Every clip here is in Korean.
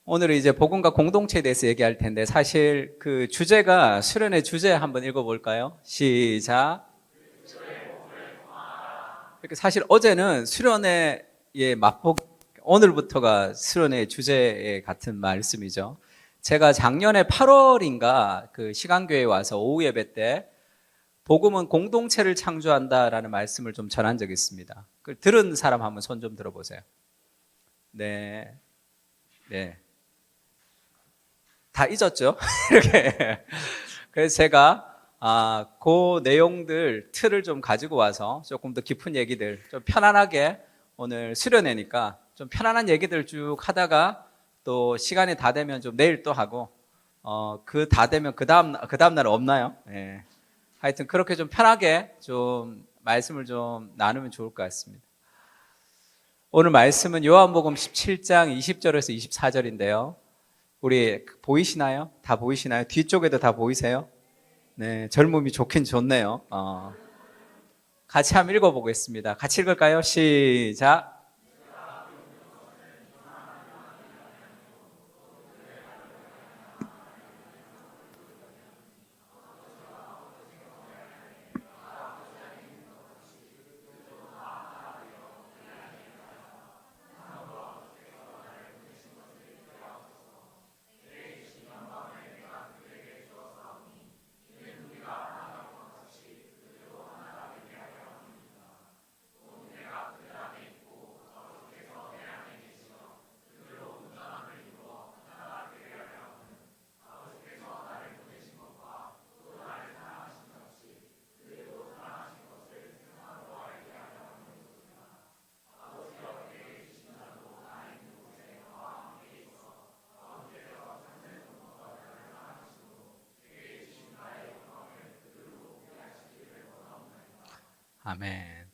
오늘은 이제 복음과 공동체에 대해서 얘기할 텐데 사실 그 주제가 수련의 주제 한번 읽어볼까요? 시작. 이렇게 사실 어제는 수련의 맛복, 오늘부터가 수련의 주제 같은 말씀이죠. 제가 작년에 8월인가 그 시간교회에 와서 오후 예배 때 복음은 공동체를 창조한다라는 말씀을 좀 전한 적이 있습니다. 그 들은 사람 한번 손 좀 들어보세요. 네, 네. 다 잊었죠? 이렇게. 그래서 제가 그 내용들 틀을 좀 가지고 와서 조금 더 깊은 얘기들 좀 편안하게 오늘 수련회니까 좀 편안한 얘기들 쭉 하다가 또 시간이 다 되면 좀 내일 또 하고 그 다 되면 그 다음 날 없나요? 예. 하여튼 그렇게 좀 편하게 좀 말씀을 좀 나누면 좋을 것 같습니다. 오늘 말씀은 요한복음 17장 20절에서 24절인데요. 우리 보이시나요? 다 보이시나요? 뒤쪽에도 다 보이세요? 네, 젊음이 좋긴 좋네요. 같이 한번 읽어보겠습니다. 같이 읽을까요? 시작. 아멘.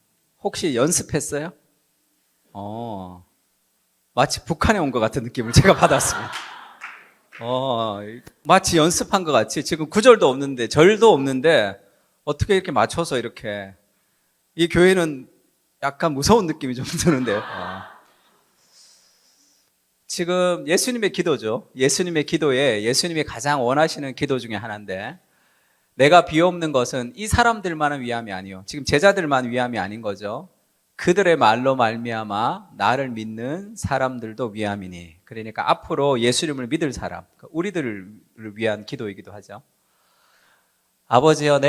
혹시 연습했어요? 마치 북한에 온 것 같은 느낌을 제가 받았습니다. 마치 연습한 것 같이 지금 구절도 없는데 절도 없는데 어떻게 이렇게 맞춰서 이렇게 이 교회는 약간 무서운 느낌이 좀 드는데요. 지금 예수님의 기도죠. 예수님의 기도에 예수님이 가장 원하시는 기도 중에 하나인데 내가 비옵는 것은 이 사람들만을 위함이 아니요. 지금 제자들만 위함이 아닌 거죠. 그들의 말로 말미암아 나를 믿는 사람들도 위함이니. 그러니까 앞으로 예수님을 믿을 사람, 우리들을 위한 기도이기도 하죠. 아버지여,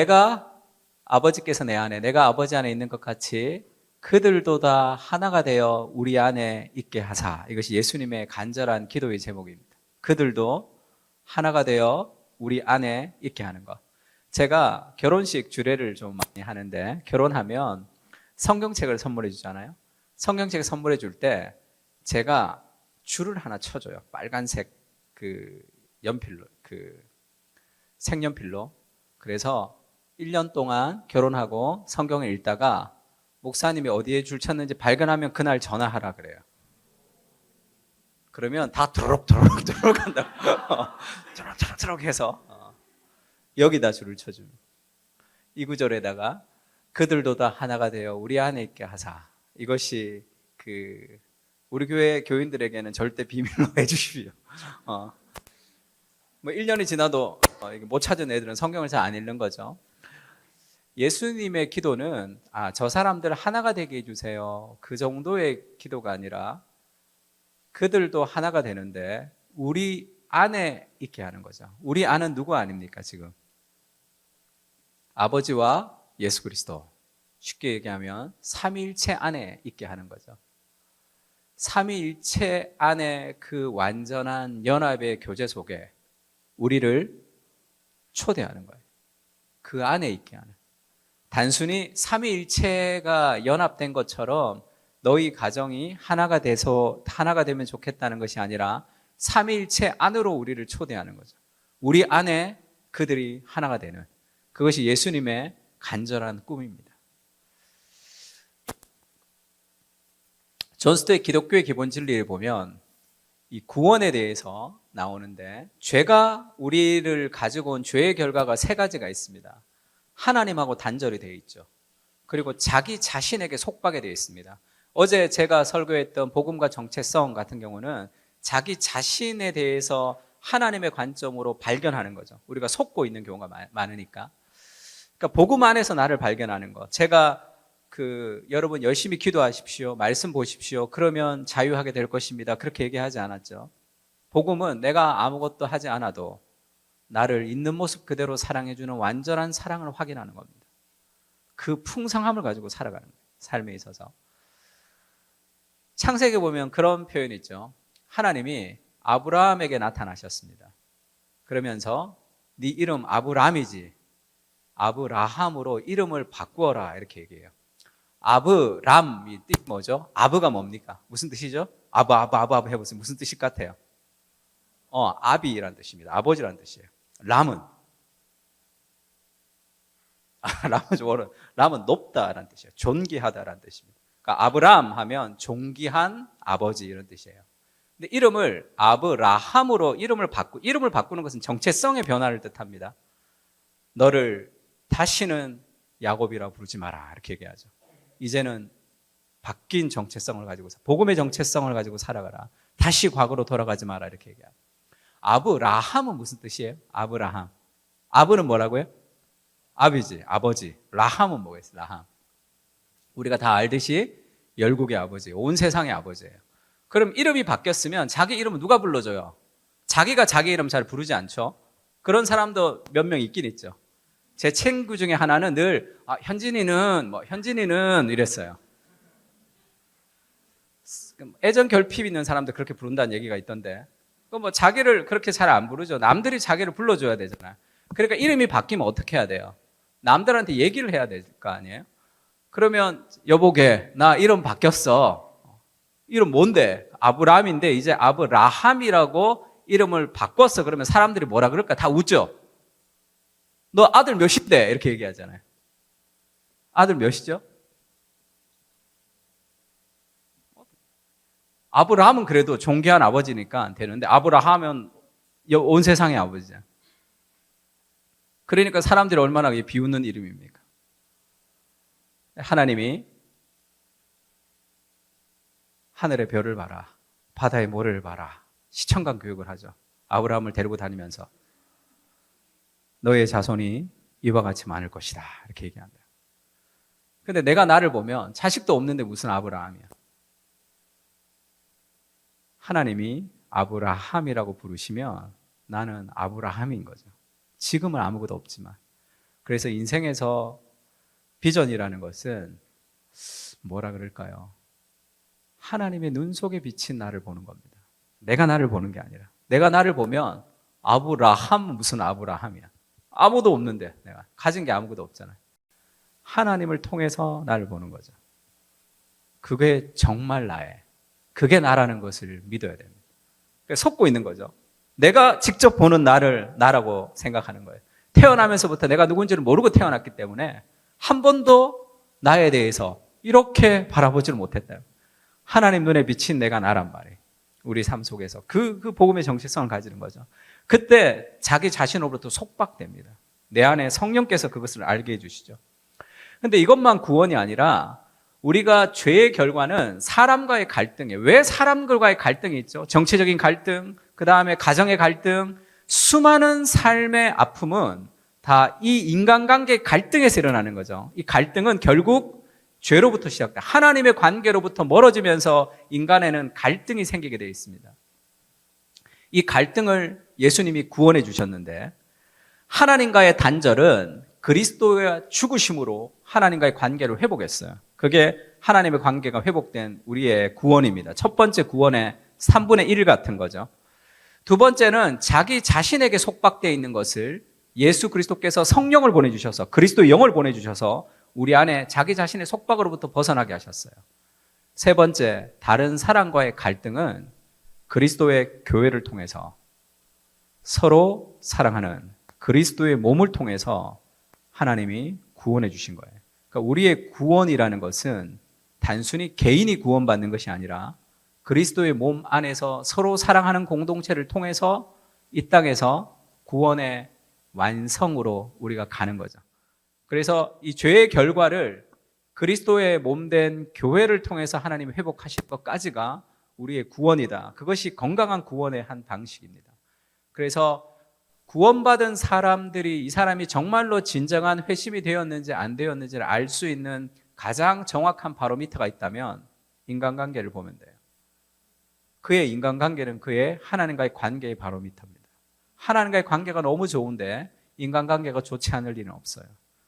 아버지께서 내 안에, 내가 아버지 안에 있는 것 같이 그들도 다 하나가 되어 우리 안에 있게 하사. 이것이 예수님의 간절한 기도의 제목입니다. 그들도 하나가 되어 우리 안에 있게 하는 것. 제가 결혼식 주례를 좀 많이 하는데 결혼하면 성경책을 선물해 주잖아요. 성경책 선물해 줄 때 제가 줄을 하나 쳐줘요. 빨간색 그 연필로, 그 색연필로. 그래서 1년 동안 결혼하고 성경을 읽다가 목사님이 어디에 줄 쳤는지 발견하면 그날 전화하라 그래요. 그러면 다 도록 한다고. 도록 해서 여기다 줄을 쳐줍니다. 이 구절에다가 그들도 다 하나가 되어 우리 안에 있게 하사. 이것이 우리 교회 교인들에게는 절대 비밀로 해주십시오. 뭐 1년이 지나도 못 찾은 애들은 성경을 잘 안 읽는 거죠. 예수님의 기도는 저 사람들 하나가 되게 해주세요. 그 정도의 기도가 아니라 그들도 하나가 되는데 우리 안에 있게 하는 거죠. 우리 안은 누구 아닙니까 지금? 아버지와 예수 그리스도. 쉽게 얘기하면 삼위일체 안에 있게 하는 거죠. 삼위일체 안에 그 완전한 연합의 교제 속에 우리를 초대하는 거예요. 그 안에 있게 하는. 단순히 삼위일체가 연합된 것처럼 너희 가정이 하나가 되면 좋겠다는 것이 아니라 삼위일체 안으로 우리를 초대하는 거죠. 우리 안에 그들이 하나가 되는. 그것이 예수님의 간절한 꿈입니다. 존 스토의 기독교의 기본 진리를 보면 이 구원에 대해서 나오는데 죄가 우리를 가지고 온 죄의 결과가 세 가지가 있습니다. 하나님하고 단절이 되어 있죠. 그리고 자기 자신에게 속박이 되어 있습니다. 어제 제가 설교했던 복음과 정체성 같은 경우는 자기 자신에 대해서 하나님의 관점으로 발견하는 거죠. 우리가 속고 있는 경우가 많으니까. 그러니까 복음 안에서 나를 발견하는 것. 제가 여러분 열심히 기도하십시오. 말씀 보십시오. 그러면 자유하게 될 것입니다. 그렇게 얘기하지 않았죠. 복음은 내가 아무것도 하지 않아도 나를 있는 모습 그대로 사랑해주는 완전한 사랑을 확인하는 겁니다. 그 풍성함을 가지고 살아가는 거예요. 삶에 있어서. 창세기에 보면 그런 표현이 있죠. 하나님이 아브라함에게 나타나셨습니다. 그러면서 네 이름 아브람이지 아브라함으로 이름을 바꾸어라 이렇게 얘기해요. 아브람이 뜻이 뭐죠? 아브가 뭡니까? 무슨 뜻이죠? 아브 해보세요. 무슨 뜻일 것 같아요? 아비라는 뜻입니다. 아버지라는 뜻이에요. 람은 람은 높다라는 뜻이에요. 존귀하다라는 뜻입니다. 그러니까 아브람 하면 존귀한 아버지 이런 뜻이에요. 근데 이름을 아브라함으로 이름을 바꾸는 것은 정체성의 변화를 뜻합니다. 너를 다시는 야곱이라고 부르지 마라 이렇게 얘기하죠. 이제는 바뀐 정체성을 가지고 복음의 정체성을 가지고 살아가라. 다시 과거로 돌아가지 마라 이렇게 얘기하죠. 아브라함은 무슨 뜻이에요? 아브라함. 아브는 뭐라고요? 아비지, 아버지. 라함은 뭐겠어요? 라함. 우리가 다 알듯이 열국의 아버지, 온 세상의 아버지예요. 그럼 이름이 바뀌었으면 자기 이름은 누가 불러줘요? 자기가 자기 이름 잘 부르지 않죠? 그런 사람도 몇 명 있긴 있죠. 제 친구 중에 하나는 늘 현진이는 이랬어요. 애정 결핍 있는 사람도 그렇게 부른다는 얘기가 있던데 자기를 그렇게 잘 안 부르죠. 남들이 자기를 불러줘야 되잖아요. 그러니까 이름이 바뀌면 어떻게 해야 돼요? 남들한테 얘기를 해야 될 거 아니에요? 그러면 여보게 나 이름 바뀌었어. 이름 뭔데? 아브람인데 이제 아브라함이라고 이름을 바꿨어. 그러면 사람들이 뭐라 그럴까? 다 웃죠. 너 아들 몇인데? 이렇게 얘기하잖아요. 아들 몇이죠? 아브라함은 그래도 존귀한 아버지니까 되는데 아브라함은 온 세상의 아버지잖아요. 그러니까 사람들이 얼마나 비웃는 이름입니까? 하나님이 하늘의 별을 봐라, 바다의 모래를 봐라, 시청각 교육을 하죠. 아브라함을 데리고 다니면서 너의 자손이 이와 같이 많을 것이다 이렇게 얘기한다. 근데 내가 나를 보면 자식도 없는데 무슨 아브라함이야. 하나님이 아브라함이라고 부르시면 나는 아브라함인 거죠. 지금은 아무것도 없지만. 그래서 인생에서 비전이라는 것은 뭐라 그럴까요? 하나님의 눈 속에 비친 나를 보는 겁니다. 내가 나를 보는 게 아니라. 내가 나를 보면 아브라함 무슨 아브라함이야. 아무도 없는데 내가 가진 게 아무것도 없잖아요. 하나님을 통해서 나를 보는 거죠. 그게 정말 그게 나라는 것을 믿어야 됩니다. 속고 있는 거죠. 내가 직접 보는 나를 나라고 생각하는 거예요. 태어나면서부터 내가 누군지를 모르고 태어났기 때문에 한 번도 나에 대해서 이렇게 바라보지를 못했다. 하나님 눈에 비친 내가 나란 말이에요. 우리 삶 속에서 그 복음의 정체성을 가지는 거죠. 그때 자기 자신으로부터 속박됩니다. 내 안에 성령께서 그것을 알게 해주시죠. 근데 이것만 구원이 아니라 우리가 죄의 결과는 사람과의 갈등이에요. 왜 사람들과의 갈등이 있죠? 정치적인 갈등, 그 다음에 가정의 갈등, 수많은 삶의 아픔은 다 이 인간관계의 갈등에서 일어나는 거죠. 이 갈등은 결국 죄로부터 시작돼. 하나님의 관계로부터 멀어지면서 인간에는 갈등이 생기게 되어 있습니다. 이 갈등을 예수님이 구원해 주셨는데 하나님과의 단절은 그리스도의 죽으심으로 하나님과의 관계를 회복했어요. 그게 하나님의 관계가 회복된 우리의 구원입니다. 첫 번째 구원의 3분의 1 같은 거죠. 두 번째는 자기 자신에게 속박되어 있는 것을 예수 그리스도께서 성령을 보내주셔서 그리스도의 영을 보내주셔서 우리 안에 자기 자신의 속박으로부터 벗어나게 하셨어요. 세 번째, 다른 사람과의 갈등은 그리스도의 교회를 통해서 서로 사랑하는 그리스도의 몸을 통해서 하나님이 구원해 주신 거예요. 그러니까 우리의 구원이라는 것은 단순히 개인이 구원받는 것이 아니라 그리스도의 몸 안에서 서로 사랑하는 공동체를 통해서 이 땅에서 구원의 완성으로 우리가 가는 거죠. 그래서 이 죄의 결과를 그리스도의 몸된 교회를 통해서 하나님이 회복하실 것까지가 우리의 구원이다. 그것이 건강한 구원의 한 방식입니다. 그래서 구원받은 사람들이 이 사람이 정말로 진정한 회심이 되었는지 안 되었는지를 알 수 있는 가장 정확한 바로미터가 있다면 인간관계를 보면 돼요. 그의 인간관계는 그의 하나님과의 관계의 바로미터입니다. 하나님과의 관계가 너무 좋은데 인간관계가 좋지 않을 일은 없어요.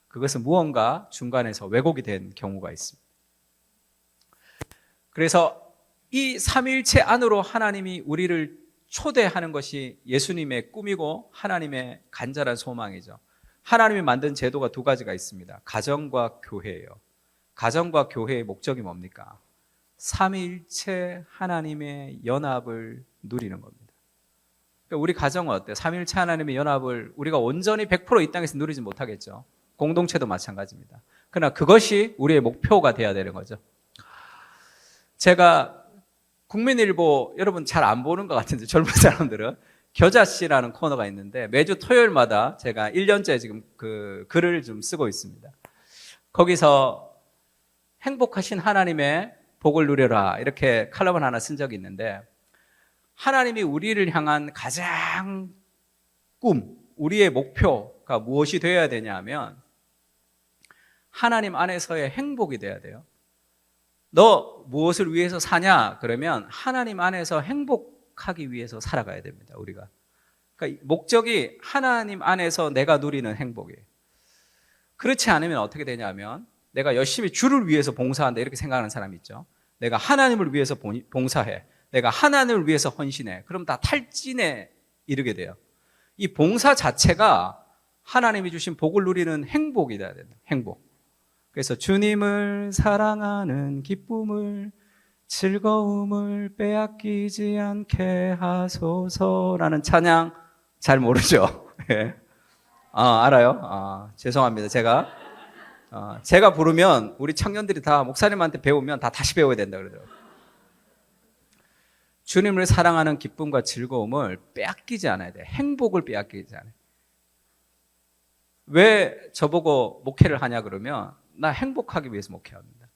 그것은 무언가 중간에서 왜곡이 된 경우가 있습니다. 그래서 이 삼위일체 안으로 하나님이 우리를 초대하는 것이 예수님의 꿈이고 하나님의 간절한 소망이죠. 하나님이 만든 제도가 두 가지가 있습니다. 가정과 교회예요. 가정과 교회의 목적이 뭡니까? 삼위일체 하나님의 연합을 누리는 겁니다. 그러니까 우리 가정은 어때요? 삼위일체 하나님의 연합을 우리가 온전히 100% 이 땅에서 누리지 못하겠죠. 공동체도 마찬가지입니다. 그러나 그것이 우리의 목표가 돼야 되는 거죠. 제가 국민일보 여러분 잘 안 보는 것 같은데 젊은 사람들은 겨자씨라는 코너가 있는데 매주 토요일마다 제가 1년째 지금 그 글을 좀 쓰고 있습니다. 거기서 행복하신 하나님의 복을 누려라 이렇게 칼럼을 하나 쓴 적이 있는데 하나님이 우리를 향한 가장 우리의 목표가 무엇이 되어야 되냐 하면 하나님 안에서의 행복이 돼야 돼요. 너 무엇을 위해서 사냐? 그러면 하나님 안에서 행복하기 위해서 살아가야 됩니다. 우리가. 그러니까 목적이 하나님 안에서 내가 누리는 행복이에요. 그렇지 않으면 어떻게 되냐면 내가 열심히 주를 위해서 봉사한다 이렇게 생각하는 사람이 있죠. 내가 하나님을 위해서 봉사해. 내가 하나님을 위해서 헌신해. 그럼 다 탈진에 이르게 돼요. 이 봉사 자체가 하나님이 주신 복을 누리는 행복이 돼야 된다. 행복. 그래서 주님을 사랑하는 기쁨을 즐거움을 빼앗기지 않게 하소서라는 찬양 잘 모르죠? 예. 알아요? 죄송합니다. 제가 부르면 우리 청년들이 다 목사님한테 배우면 다 다시 배워야 된다 그러더라고요. 주님을 사랑하는 기쁨과 즐거움을 빼앗기지 않아야 돼. 행복을 빼앗기지 않아요. 왜 저보고 목회를 하냐 그러면 나 행복하기 위해서 목회합니다.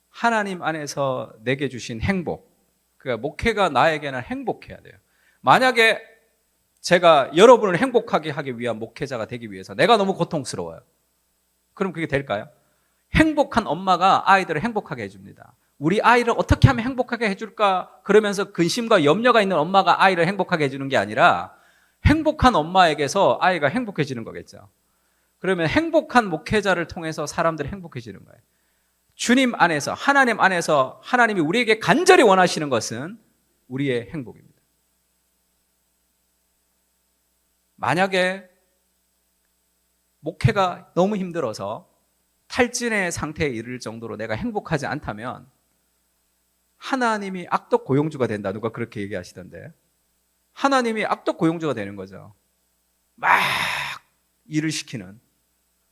하나님 안에서 내게 주신 행복. 그러니까 목회가 나에게는 행복해야 돼요. 만약에 제가 여러분을 행복하게 하기 위한 목회자가 되기 위해서 내가 너무 고통스러워요. 그럼 그게 될까요? 행복한 엄마가 아이들을 행복하게 해줍니다. 우리 아이를 어떻게 하면 행복하게 해줄까? 그러면서 근심과 염려가 있는 엄마가 아이를 행복하게 해주는 게 아니라 행복한 엄마에게서 아이가 행복해지는 거겠죠. 그러면 행복한 목회자를 통해서 사람들이 행복해지는 거예요. 주님 안에서, 하나님 안에서 하나님이 우리에게 간절히 원하시는 것은 우리의 행복입니다. 만약에 목회가 너무 힘들어서 탈진의 상태에 이를 정도로 내가 행복하지 않다면 하나님이 악덕 고용주가 된다. 누가 그렇게 얘기하시던데. 하나님이 악덕 고용주가 되는 거죠. 막 일을 시키는.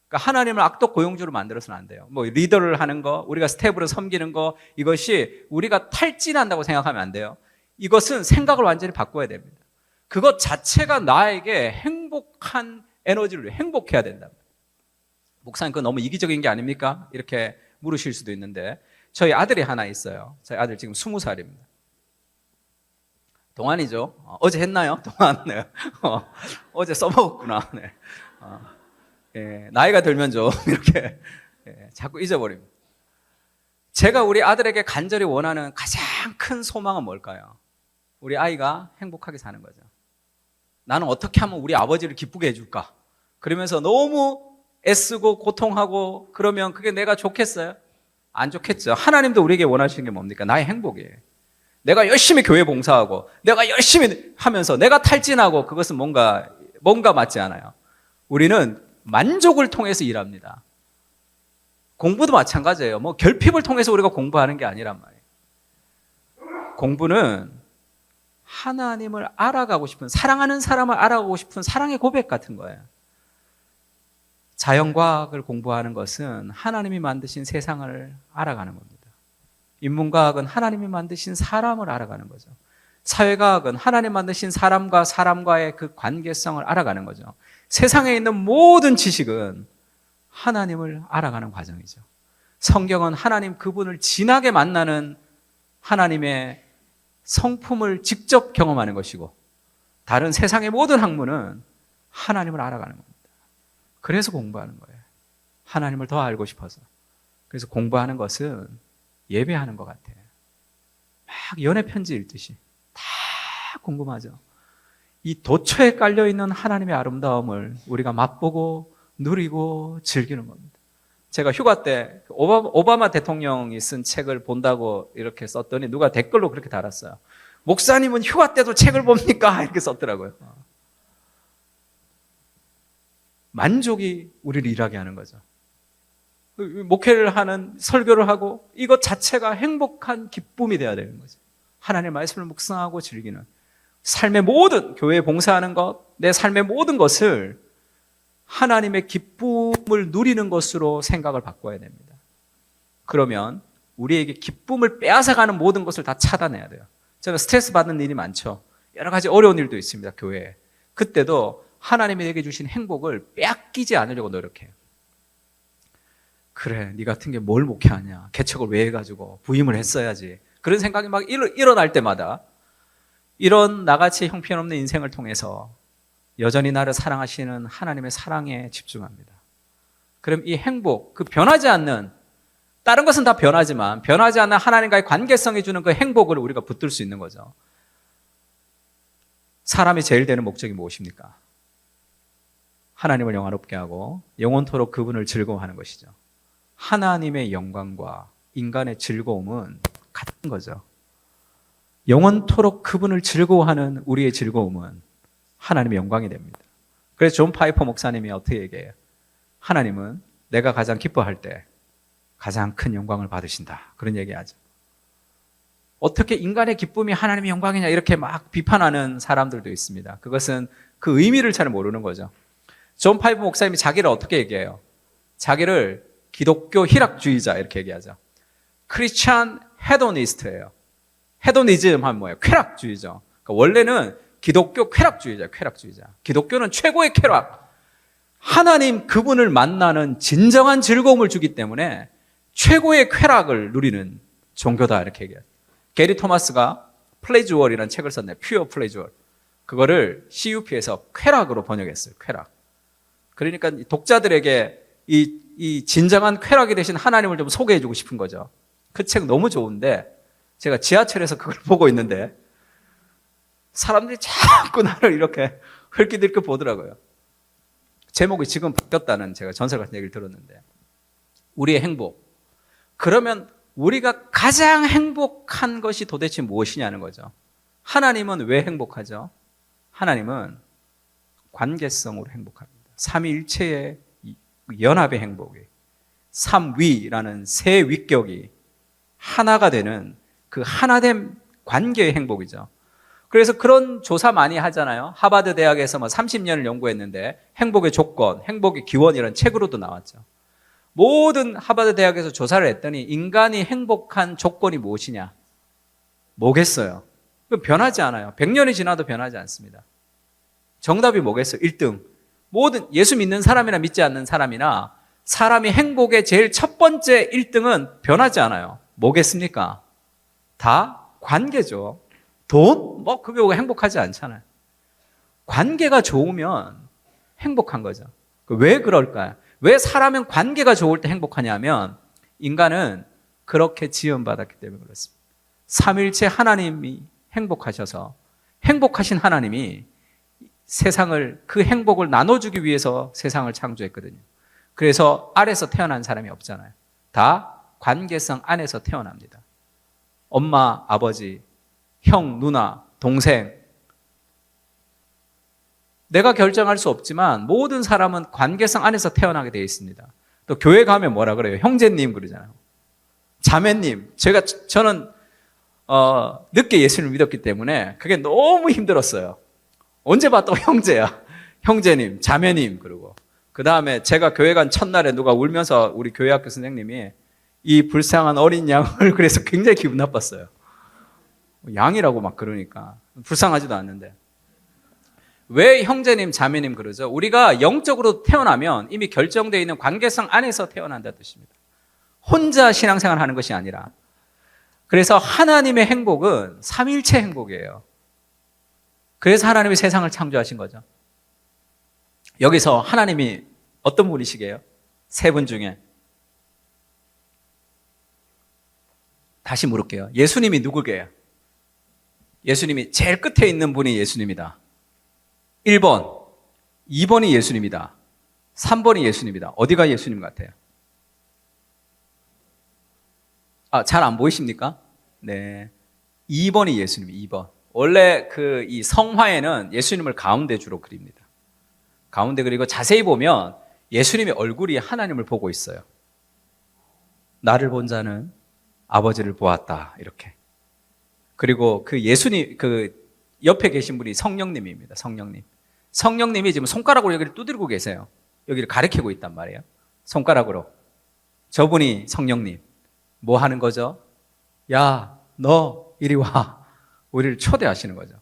그러니까 하나님을 악덕 고용주로 만들어서는 안 돼요. 뭐 리더를 하는 거, 우리가 스텝으로 섬기는 거, 이것이 우리가 탈진한다고 생각하면 안 돼요. 이것은 생각을 완전히 바꿔야 됩니다. 그것 자체가 나에게 행복한 에너지를 행복해야 된다. 목사님 그건 너무 이기적인 게 아닙니까? 이렇게 물으실 수도 있는데 저희 아들이 하나 있어요. 저희 아들 지금 20살입니다. 동안이죠. 어제 했나요? 동안. 네. 어제 써먹었구나. 네. 예, 나이가 들면 좀 이렇게 자꾸 잊어버립니다. 제가 우리 아들에게 간절히 원하는 가장 큰 소망은 뭘까요? 우리 아이가 행복하게 사는 거죠. 나는 어떻게 하면 우리 아버지를 기쁘게 해줄까? 그러면서 너무 애쓰고 고통하고 그러면 그게 내가 좋겠어요? 안 좋겠죠. 하나님도 우리에게 원하시는 게 뭡니까? 나의 행복이에요. 내가 열심히 교회 봉사하고 내가 열심히 하면서 내가 탈진하고 그것은 뭔가 맞지 않아요. 우리는 만족을 통해서 일합니다. 공부도 마찬가지예요. 뭐 결핍을 통해서 우리가 공부하는 게 아니란 말이에요. 공부는 하나님을 알아가고 싶은, 사랑하는 사람을 알아가고 싶은 사랑의 고백 같은 거예요. 자연과학을 공부하는 것은 하나님이 만드신 세상을 알아가는 겁니다. 인문과학은 하나님이 만드신 사람을 알아가는 거죠. 사회과학은 하나님 만드신 사람과 사람과의 그 관계성을 알아가는 거죠. 세상에 있는 모든 지식은 하나님을 알아가는 과정이죠. 성경은 하나님 그분을 진하게 만나는 하나님의 성품을 직접 경험하는 것이고 다른 세상의 모든 학문은 하나님을 알아가는 겁니다. 그래서 공부하는 거예요. 하나님을 더 알고 싶어서. 그래서 공부하는 것은 예배하는 것 같아요. 막 연애 편지 읽듯이 다 궁금하죠. 이 도처에 깔려있는 하나님의 아름다움을 우리가 맛보고 누리고 즐기는 겁니다. 제가 휴가 때 오바마 대통령이 쓴 책을 본다고 이렇게 썼더니 누가 댓글로 그렇게 달았어요. 목사님은 휴가 때도 책을 봅니까? 이렇게 썼더라고요. 만족이 우리를 일하게 하는 거죠. 목회를 하는, 설교를 하고 이것 자체가 행복한 기쁨이 되어야 되는 거죠. 하나님의 말씀을 묵상하고 즐기는 삶의 모든, 교회에 봉사하는 것, 내 삶의 모든 것을 하나님의 기쁨을 누리는 것으로 생각을 바꿔야 됩니다. 그러면 우리에게 기쁨을 빼앗아가는 모든 것을 다 차단해야 돼요. 저는 스트레스 받는 일이 많죠. 여러 가지 어려운 일도 있습니다, 교회에. 그때도 하나님이 내게 주신 행복을 빼앗기지 않으려고 노력해요. 그래, 네 같은 게 뭘 목회하냐, 개척을 왜 해가지고 부임을 했어야지, 그런 생각이 막 일어날 때마다 이런 나같이 형편없는 인생을 통해서 여전히 나를 사랑하시는 하나님의 사랑에 집중합니다. 그럼 이 행복, 그 변하지 않는, 다른 것은 다 변하지만 변하지 않는 하나님과의 관계성이 주는 그 행복을 우리가 붙들 수 있는 거죠. 사람이 제일 되는 목적이 무엇입니까? 하나님을 영화롭게 하고 영원토록 그분을 즐거워하는 것이죠. 하나님의 영광과 인간의 즐거움은 같은 거죠. 영원토록 그분을 즐거워하는 우리의 즐거움은 하나님의 영광이 됩니다. 그래서 존 파이퍼 목사님이 어떻게 얘기해요? 하나님은 내가 가장 기뻐할 때 가장 큰 영광을 받으신다, 그런 얘기하죠. 어떻게 인간의 기쁨이 하나님의 영광이냐 이렇게 막 비판하는 사람들도 있습니다. 그것은 그 의미를 잘 모르는 거죠. 존 파이퍼 목사님이 자기를 어떻게 얘기해요? 자기를 기독교 희락주의자 이렇게 얘기하죠. 크리스찬 헤도니스트예요. 헤도니즘 하면 뭐예요? 쾌락주의죠. 그러니까 원래는 기독교 쾌락주의자, 쾌락주의자. 기독교는 최고의 쾌락. 하나님 그분을 만나는 진정한 즐거움을 주기 때문에 최고의 쾌락을 누리는 종교다, 이렇게 얘기해요. 게리 토마스가 플레이주얼이라는 책을 썼네요. 퓨어 플레이주얼. 그거를 CUP에서 쾌락으로 번역했어요. 쾌락. 그러니까 독자들에게 이 진정한 쾌락이 되신 하나님을 좀 소개해주고 싶은 거죠. 그 책 너무 좋은데 제가 지하철에서 그걸 보고 있는데 사람들이 자꾸 나를 이렇게 헐기들게 보더라고요. 제목이 지금 바뀌었다는 제가 전설 같은 얘기를 들었는데, 우리의 행복. 그러면 우리가 가장 행복한 것이 도대체 무엇이냐는 거죠. 하나님은 왜 행복하죠? 하나님은 관계성으로 행복합니다. 삼위일체의 연합의 행복이, 삼위라는 세 위격이 하나가 되는 그 하나됨 관계의 행복이죠. 그래서 그런 조사 많이 하잖아요. 하버드 대학에서 30년을 연구했는데 행복의 조건, 행복의 기원이라는 책으로도 나왔죠. 모든 하버드 대학에서 조사를 했더니 인간이 행복한 조건이 무엇이냐? 뭐겠어요? 변하지 않아요. 100년이 지나도 변하지 않습니다. 정답이 뭐겠어요? 1등. 모든 예수 믿는 사람이나 믿지 않는 사람이나 사람이 행복의 제일 첫 번째 1등은 변하지 않아요. 뭐겠습니까? 다 관계죠. 돈? 그게 행복하지 않잖아요. 관계가 좋으면 행복한 거죠. 왜 그럴까요? 왜 사람은 관계가 좋을 때 행복하냐면 인간은 그렇게 지음받았기 때문에 그렇습니다. 삼위일체 하나님이 행복하셔서 행복하신 하나님이 세상을, 그 행복을 나눠주기 위해서 세상을 창조했거든요. 그래서 아래서 태어난 사람이 없잖아요. 다 관계성 안에서 태어납니다. 엄마, 아버지, 형, 누나, 동생. 내가 결정할 수 없지만 모든 사람은 관계성 안에서 태어나게 되어 있습니다. 또 교회 가면 뭐라 그래요? 형제님 그러잖아요. 자매님. 저는 늦게 예수님을 믿었기 때문에 그게 너무 힘들었어요. 언제 봤다고 형제야. 형제님, 자매님. 그러고 그 다음에 제가 교회 간 첫날에 누가 울면서, 우리 교회학교 선생님이 이 불쌍한 어린 양을, 그래서 굉장히 기분 나빴어요. 양이라고 막 그러니까 불쌍하지도 않는데. 왜 형제님, 자매님 그러죠? 우리가 영적으로 태어나면 이미 결정되어 있는 관계성 안에서 태어난다는 뜻입니다. 혼자 신앙생활 하는 것이 아니라 그래서 하나님의 행복은 삼위일체 행복이에요. 그래서 하나님이 세상을 창조하신 거죠. 여기서 하나님이 어떤 분이시게요? 세 분 중에. 다시 물을게요. 예수님이 누구게요? 예수님이 제일 끝에 있는 분이 예수님이다. 1번, 2번이 예수님이다. 3번이 예수님이다. 어디가 예수님 같아요? 잘 안 보이십니까? 네. 2번이 예수님, 2번. 원래 이 성화에는 예수님을 가운데 주로 그립니다. 가운데 그리고 자세히 보면 예수님의 얼굴이 하나님을 보고 있어요. 나를 본 자는 아버지를 보았다. 이렇게. 그리고 예수님, 옆에 계신 분이 성령님입니다. 성령님. 성령님이 지금 손가락으로 여기를 두드리고 계세요. 여기를 가리키고 있단 말이에요. 손가락으로. 저분이 성령님. 뭐 하는 거죠? 야, 너 이리 와. 우리를 초대하시는 거죠.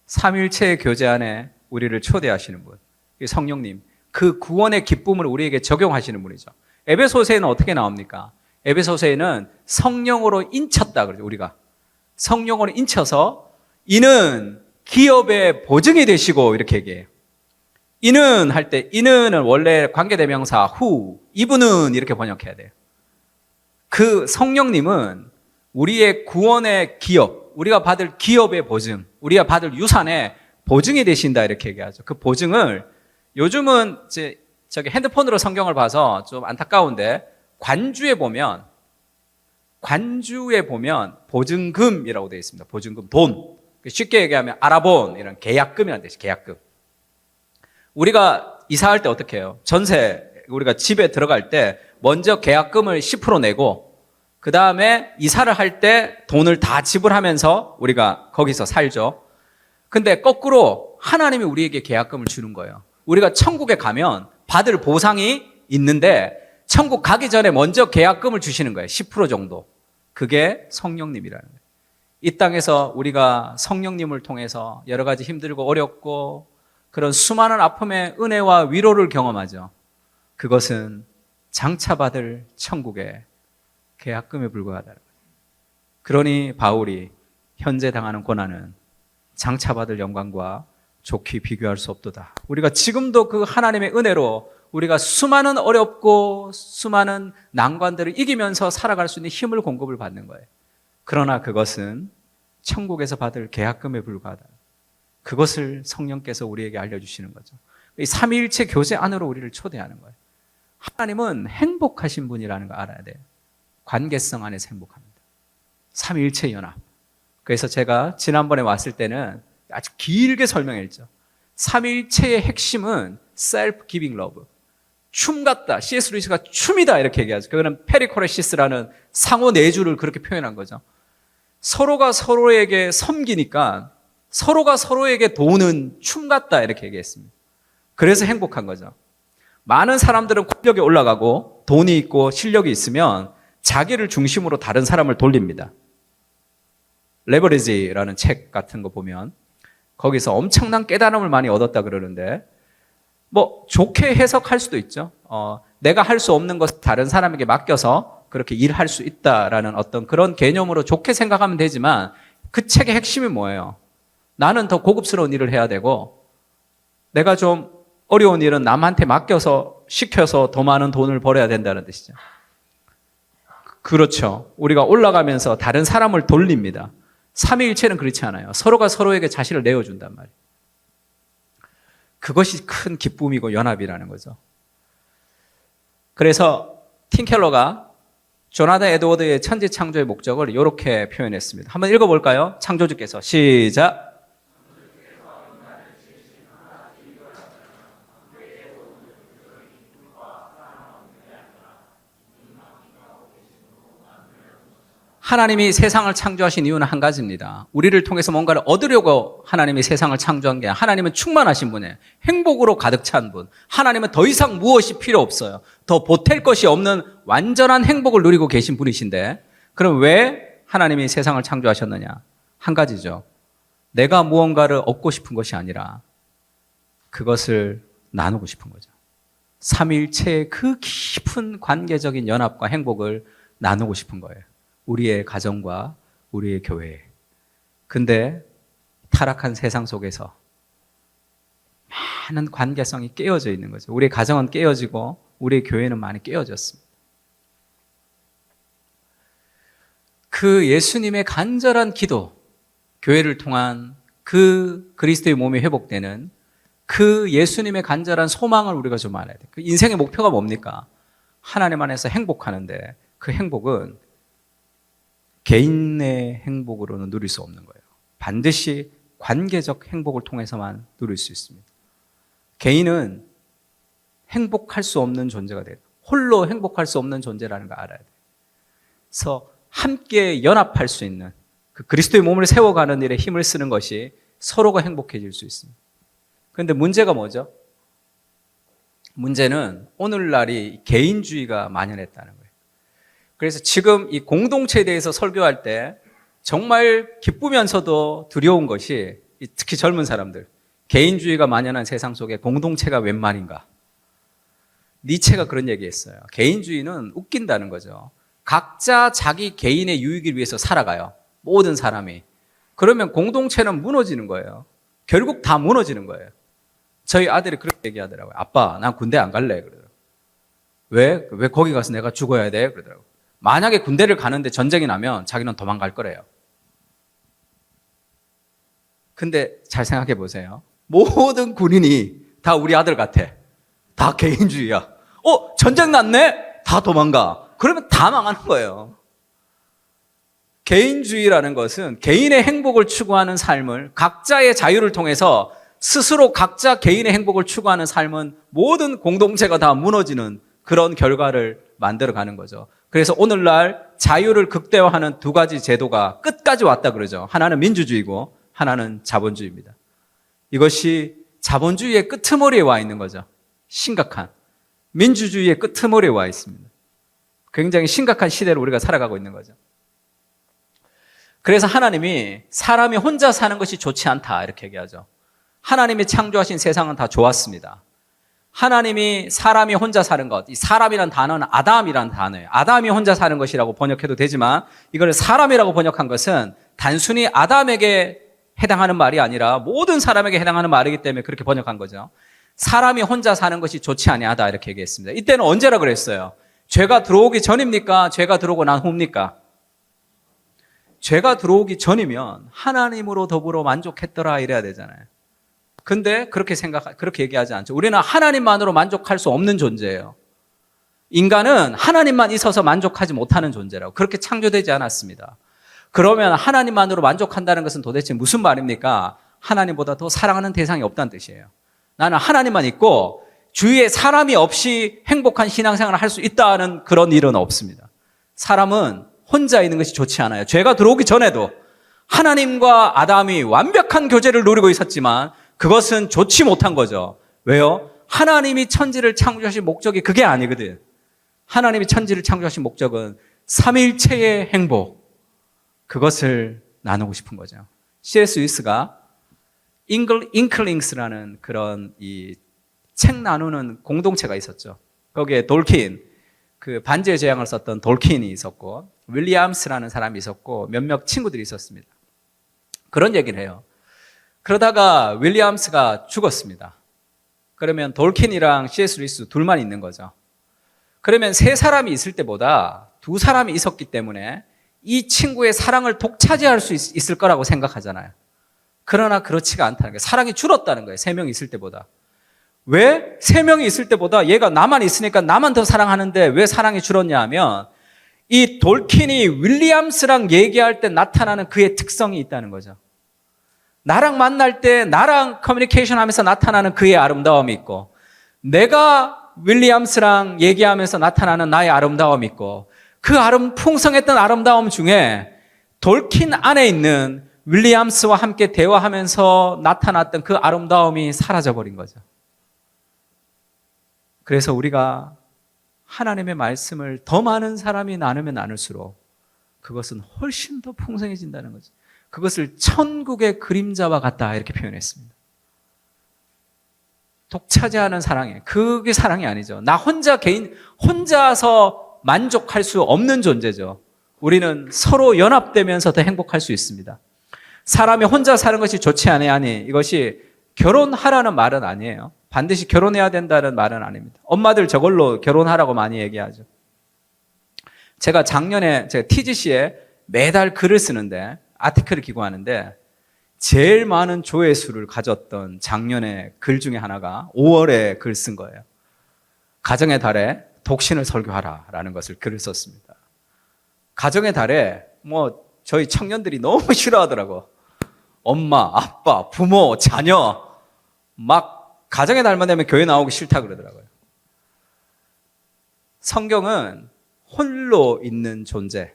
삼위일체의 교제 안에 우리를 초대하시는 분. 성령님. 그 구원의 기쁨을 우리에게 적용하시는 분이죠. 에베소서에는 어떻게 나옵니까? 에베소서에는 성령으로 인쳤다 그러죠. 우리가. 성령으로 인쳐서 이는 기업의 보증이 되시고 이렇게 얘기해요. 이는 할 때 이는은 원래 관계대명사 후, 이분은 이렇게 번역해야 돼요. 그 성령님은 우리의 구원의 기업, 우리가 받을 기업의 보증, 우리가 받을 유산의 보증이 되신다 이렇게 얘기하죠. 그 보증을 요즘은 저기 핸드폰으로 성경을 봐서 좀 안타까운데 관주에 보면 보증금이라고 되어 있습니다. 보증금, 돈. 쉽게 얘기하면 아라본 이런 계약금이라는 뜻이에요. 계약금. 우리가 이사할 때 어떻게 해요? 전세 우리가 집에 들어갈 때 먼저 계약금을 10% 내고 그 다음에 이사를 할 때 돈을 다 지불하면서 우리가 거기서 살죠. 근데 거꾸로 하나님이 우리에게 계약금을 주는 거예요. 우리가 천국에 가면 받을 보상이 있는데 천국 가기 전에 먼저 계약금을 주시는 거예요. 10% 정도. 그게 성령님이라는 거예요. 이 땅에서 우리가 성령님을 통해서 여러 가지 힘들고 어렵고 그런 수많은 아픔의 은혜와 위로를 경험하죠. 그것은 장차 받을 천국의 계약금에 불과하다는 거예요. 그러니 바울이 현재 당하는 고난은 장차 받을 영광과 좋게 비교할 수 없도다. 우리가 지금도 그 하나님의 은혜로 우리가 수많은 어렵고 수많은 난관들을 이기면서 살아갈 수 있는 힘을 공급을 받는 거예요. 그러나 그것은 천국에서 받을 계약금에 불과하다. 그것을 성령께서 우리에게 알려주시는 거죠. 이 삼위일체 교제 안으로 우리를 초대하는 거예요. 하나님은 행복하신 분이라는 거 알아야 돼요. 관계성 안에서 행복합니다. 삼위일체 연합. 그래서 제가 지난번에 왔을 때는 아주 길게 설명했죠. 삼위일체의 핵심은 self giving love. 춤 같다. C.S. 루이스가 춤이다 이렇게 얘기하죠. 그거는 페리코레시스라는 상호 내주를 그렇게 표현한 거죠. 서로가 서로에게 섬기니까 서로가 서로에게 도는 춤 같다 이렇게 얘기했습니다. 그래서 행복한 거죠. 많은 사람들은 권력에 올라가고 돈이 있고 실력이 있으면 자기를 중심으로 다른 사람을 돌립니다. 레버리지라는 책 같은 거 보면 거기서 엄청난 깨달음을 많이 얻었다 그러는데 뭐 좋게 해석할 수도 있죠. 내가 할 수 없는 것을 다른 사람에게 맡겨서 그렇게 일할 수 있다라는 어떤 그런 개념으로 좋게 생각하면 되지만 그 책의 핵심이 뭐예요? 나는 더 고급스러운 일을 해야 되고 내가 좀 어려운 일은 남한테 맡겨서 시켜서 더 많은 돈을 벌어야 된다는 뜻이죠. 그렇죠. 우리가 올라가면서 다른 사람을 돌립니다. 삼위일체는 그렇지 않아요. 서로가 서로에게 자신을 내어준단 말이에요. 그것이 큰 기쁨이고 연합이라는 거죠. 그래서 팀 켈러가 조나단 에드워드의 천지창조의 목적을 이렇게 표현했습니다. 한번 읽어볼까요? 창조주께서 시작. 하나님이 세상을 창조하신 이유는 한 가지입니다. 우리를 통해서 뭔가를 얻으려고 하나님이 세상을 창조한 게 아니라 하나님은 충만하신 분이에요. 행복으로 가득 찬 분. 하나님은 더 이상 무엇이 필요 없어요. 더 보탤 것이 없는 완전한 행복을 누리고 계신 분이신데 그럼 왜 하나님이 세상을 창조하셨느냐? 한 가지죠. 내가 무언가를 얻고 싶은 것이 아니라 그것을 나누고 싶은 거죠. 삼위일체의 그 깊은 관계적인 연합과 행복을 나누고 싶은 거예요. 우리의 가정과 우리의 교회. 근데 타락한 세상 속에서 많은 관계성이 깨어져 있는 거죠. 우리의 가정은 깨어지고 우리의 교회는 많이 깨어졌습니다. 그 예수님의 간절한 기도, 교회를 통한 그 그리스도의 몸이 회복되는 그 예수님의 간절한 소망을 우리가 좀 알아야 돼요. 그 인생의 목표가 뭡니까? 하나님 안에서 행복하는데 그 행복은 개인의 행복으로는 누릴 수 없는 거예요. 반드시 관계적 행복을 통해서만 누릴 수 있습니다. 개인은 행복할 수 없는 존재가 돼요. 홀로 행복할 수 없는 존재라는 걸 알아야 돼요. 그래서 함께 연합할 수 있는 그 그리스도의 몸을 세워가는 일에 힘을 쓰는 것이 서로가 행복해질 수 있습니다. 그런데 문제가 뭐죠? 문제는 오늘날이 개인주의가 만연했다는 거예요. 그래서 지금 이 공동체에 대해서 설교할 때 정말 기쁘면서도 두려운 것이 특히 젊은 사람들, 개인주의가 만연한 세상 속에 공동체가 웬 말인가? 니체가 그런 얘기했어요. 개인주의는 웃긴다는 거죠. 각자 자기 개인의 유익을 위해서 살아가요. 모든 사람이. 그러면 공동체는 무너지는 거예요. 결국 다 무너지는 거예요. 저희 아들이 그렇게 얘기하더라고요. 아빠, 난 군대 안 갈래. 그러더라고요. 왜 거기 가서 내가 죽어야 돼? 그러더라고요. 만약에 군대를 가는데 전쟁이 나면 자기는 도망갈 거래요. 근데 잘 생각해 보세요. 모든 군인이 다 우리 아들 같아. 다 개인주의야. 전쟁 났네? 다 도망가. 그러면 다 망하는 거예요. 개인주의라는 것은 개인의 행복을 추구하는 삶을, 각자의 자유를 통해서 스스로 각자 개인의 행복을 추구하는 삶은 모든 공동체가 다 무너지는 그런 결과를 만들어가는 거죠. 그래서 오늘날 자유를 극대화하는 두 가지 제도가 끝까지 왔다 그러죠. 하나는 민주주의고 하나는 자본주의입니다. 이것이 자본주의의 끄트머리에 와 있는 거죠. 심각한 민주주의의 끄트머리에 와 있습니다. 굉장히 심각한 시대를 우리가 살아가고 있는 거죠. 그래서 하나님이 사람이 혼자 사는 것이 좋지 않다 이렇게 얘기하죠. 하나님이 창조하신 세상은 다 좋았습니다. 하나님이 사람이 혼자 사는 것, 이 사람이란 단어는 아담이란 단어예요. 아담이 혼자 사는 것이라고 번역해도 되지만 이걸 사람이라고 번역한 것은 단순히 아담에게 해당하는 말이 아니라 모든 사람에게 해당하는 말이기 때문에 그렇게 번역한 거죠. 사람이 혼자 사는 것이 좋지 아니하다 이렇게 얘기했습니다. 이때는 언제라 그랬어요? 죄가 들어오기 전입니까? 죄가 들어오고 난 후입니까? 죄가 들어오기 전이면 하나님으로 더불어 만족했더라 이래야 되잖아요. 근데 그렇게 얘기하지 않죠. 우리는 하나님만으로 만족할 수 없는 존재예요. 인간은 하나님만 있어서 만족하지 못하는 존재라고. 그렇게 창조되지 않았습니다. 그러면 하나님만으로 만족한다는 것은 도대체 무슨 말입니까? 하나님보다 더 사랑하는 대상이 없다는 뜻이에요. 나는 하나님만 있고 주위에 사람이 없이 행복한 신앙생활을 할 수 있다는 그런 일은 없습니다. 사람은 혼자 있는 것이 좋지 않아요. 죄가 들어오기 전에도 하나님과 아담이 완벽한 교제를 누리고 있었지만 그것은 좋지 못한 거죠. 왜요? 하나님이 천지를 창조하신 목적이 그게 아니거든. 하나님이 천지를 창조하신 목적은 삼위일체의 행복, 그것을 나누고 싶은 거죠. C.S. 루이스가 잉클링스라는 그런 이 책 나누는 공동체가 있었죠. 거기에 돌킨, 그 반지의 제왕을 썼던 돌킨이 있었고 윌리엄스라는 사람이 있었고 몇몇 친구들이 있었습니다. 그런 얘기를 해요. 그러다가 윌리엄스가 죽었습니다. 그러면 돌킨이랑 C.S. 루이스 둘만 있는 거죠. 그러면 세 사람이 있을 때보다 두 사람이 있었기 때문에 이 친구의 사랑을 독차지할 수 있을 거라고 생각하잖아요. 그러나 그렇지가 않다는 거예요. 사랑이 줄었다는 거예요. 세 명이 있을 때보다. 왜? 세 명이 있을 때보다 얘가 나만 있으니까 나만 더 사랑하는데 왜 사랑이 줄었냐 하면 이 돌킨이 윌리엄스랑 얘기할 때 나타나는 그의 특성이 있다는 거죠. 나랑 만날 때 나랑 커뮤니케이션 하면서 나타나는 그의 아름다움이 있고 내가 윌리엄스랑 얘기하면서 나타나는 나의 아름다움이 있고 그 풍성했던 아름다움 중에 돌킨 안에 있는 윌리엄스와 함께 대화하면서 나타났던 그 아름다움이 사라져버린 거죠. 그래서 우리가 하나님의 말씀을 더 많은 사람이 나누면 나눌수록 그것은 훨씬 더 풍성해진다는 거죠. 그것을 천국의 그림자와 같다 이렇게 표현했습니다. 독차지하는 사랑이에요. 그게 사랑이 아니죠. 나 혼자서 만족할 수 없는 존재죠. 우리는 서로 연합되면서 더 행복할 수 있습니다. 사람이 혼자 사는 것이 좋지 않으니 이것이 결혼하라는 말은 아니에요. 반드시 결혼해야 된다는 말은 아닙니다. 엄마들 저걸로 결혼하라고 많이 얘기하죠. 제가 작년에 제가 TGC에 매달 글을 쓰는데 아티클을 기고하는데 제일 많은 조회수를 가졌던 작년의 글 중에 하나가 5월에 글 쓴 거예요. 가정의 달에 독신을 설교하라라는 것을 글을 썼습니다. 가정의 달에 저희 청년들이 너무 싫어하더라고. 엄마, 아빠, 부모, 자녀 막 가정의 달만 되면 교회 나오기 싫다 그러더라고요. 성경은 홀로 있는 존재,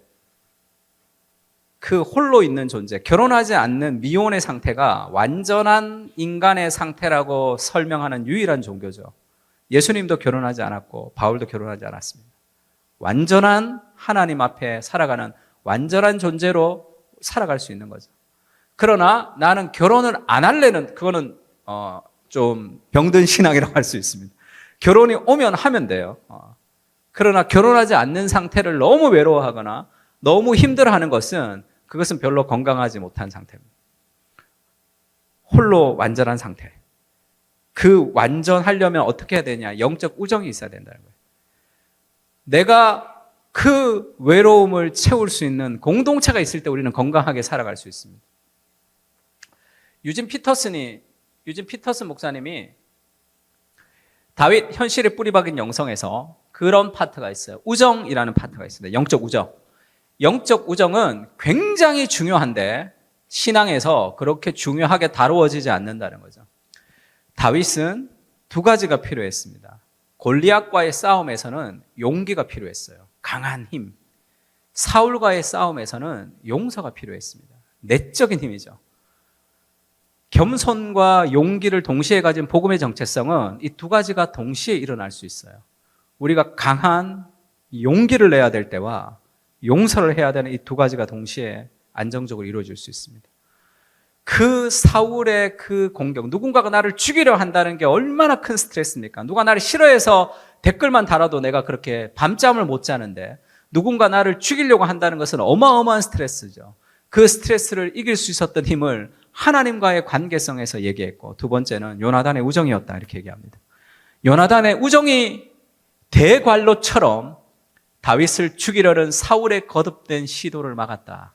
그 홀로 있는 존재, 결혼하지 않는 미혼의 상태가 완전한 인간의 상태라고 설명하는 유일한 종교죠. 예수님도 결혼하지 않았고 바울도 결혼하지 않았습니다. 완전한 하나님 앞에 살아가는 완전한 존재로 살아갈 수 있는 거죠. 그러나 나는 결혼을 안 할래는 그거는 좀 병든 신앙이라고 할 수 있습니다. 결혼이 오면 하면 돼요. 그러나 결혼하지 않는 상태를 너무 외로워하거나 너무 힘들어하는 것은 그것은 별로 건강하지 못한 상태입니다. 홀로 완전한 상태. 그 완전하려면 어떻게 해야 되냐? 영적 우정이 있어야 된다는 거예요. 내가 그 외로움을 채울 수 있는 공동체가 있을 때 우리는 건강하게 살아갈 수 있습니다. 유진 피터슨 목사님이 다윗 현실에 뿌리박인 영성에서 그런 파트가 있어요. 우정이라는 파트가 있습니다. 영적 우정. 영적 우정은 굉장히 중요한데 신앙에서 그렇게 중요하게 다루어지지 않는다는 거죠. 다윗은 두 가지가 필요했습니다. 골리앗과의 싸움에서는 용기가 필요했어요. 강한 힘. 사울과의 싸움에서는 용서가 필요했습니다. 내적인 힘이죠. 겸손과 용기를 동시에 가진 복음의 정체성은 이 두 가지가 동시에 일어날 수 있어요. 우리가 강한 용기를 내야 될 때와 용서를 해야 되는 이 두 가지가 동시에 안정적으로 이루어질 수 있습니다. 그 사울의 그 공격, 누군가가 나를 죽이려 한다는 게 얼마나 큰 스트레스입니까? 누가 나를 싫어해서 댓글만 달아도 내가 그렇게 밤잠을 못 자는데 누군가 나를 죽이려고 한다는 것은 어마어마한 스트레스죠. 그 스트레스를 이길 수 있었던 힘을 하나님과의 관계성에서 얘기했고, 두 번째는 요나단의 우정이었다 이렇게 얘기합니다. 요나단의 우정이 대관로처럼 다윗을 죽이려는 사울의 거듭된 시도를 막았다.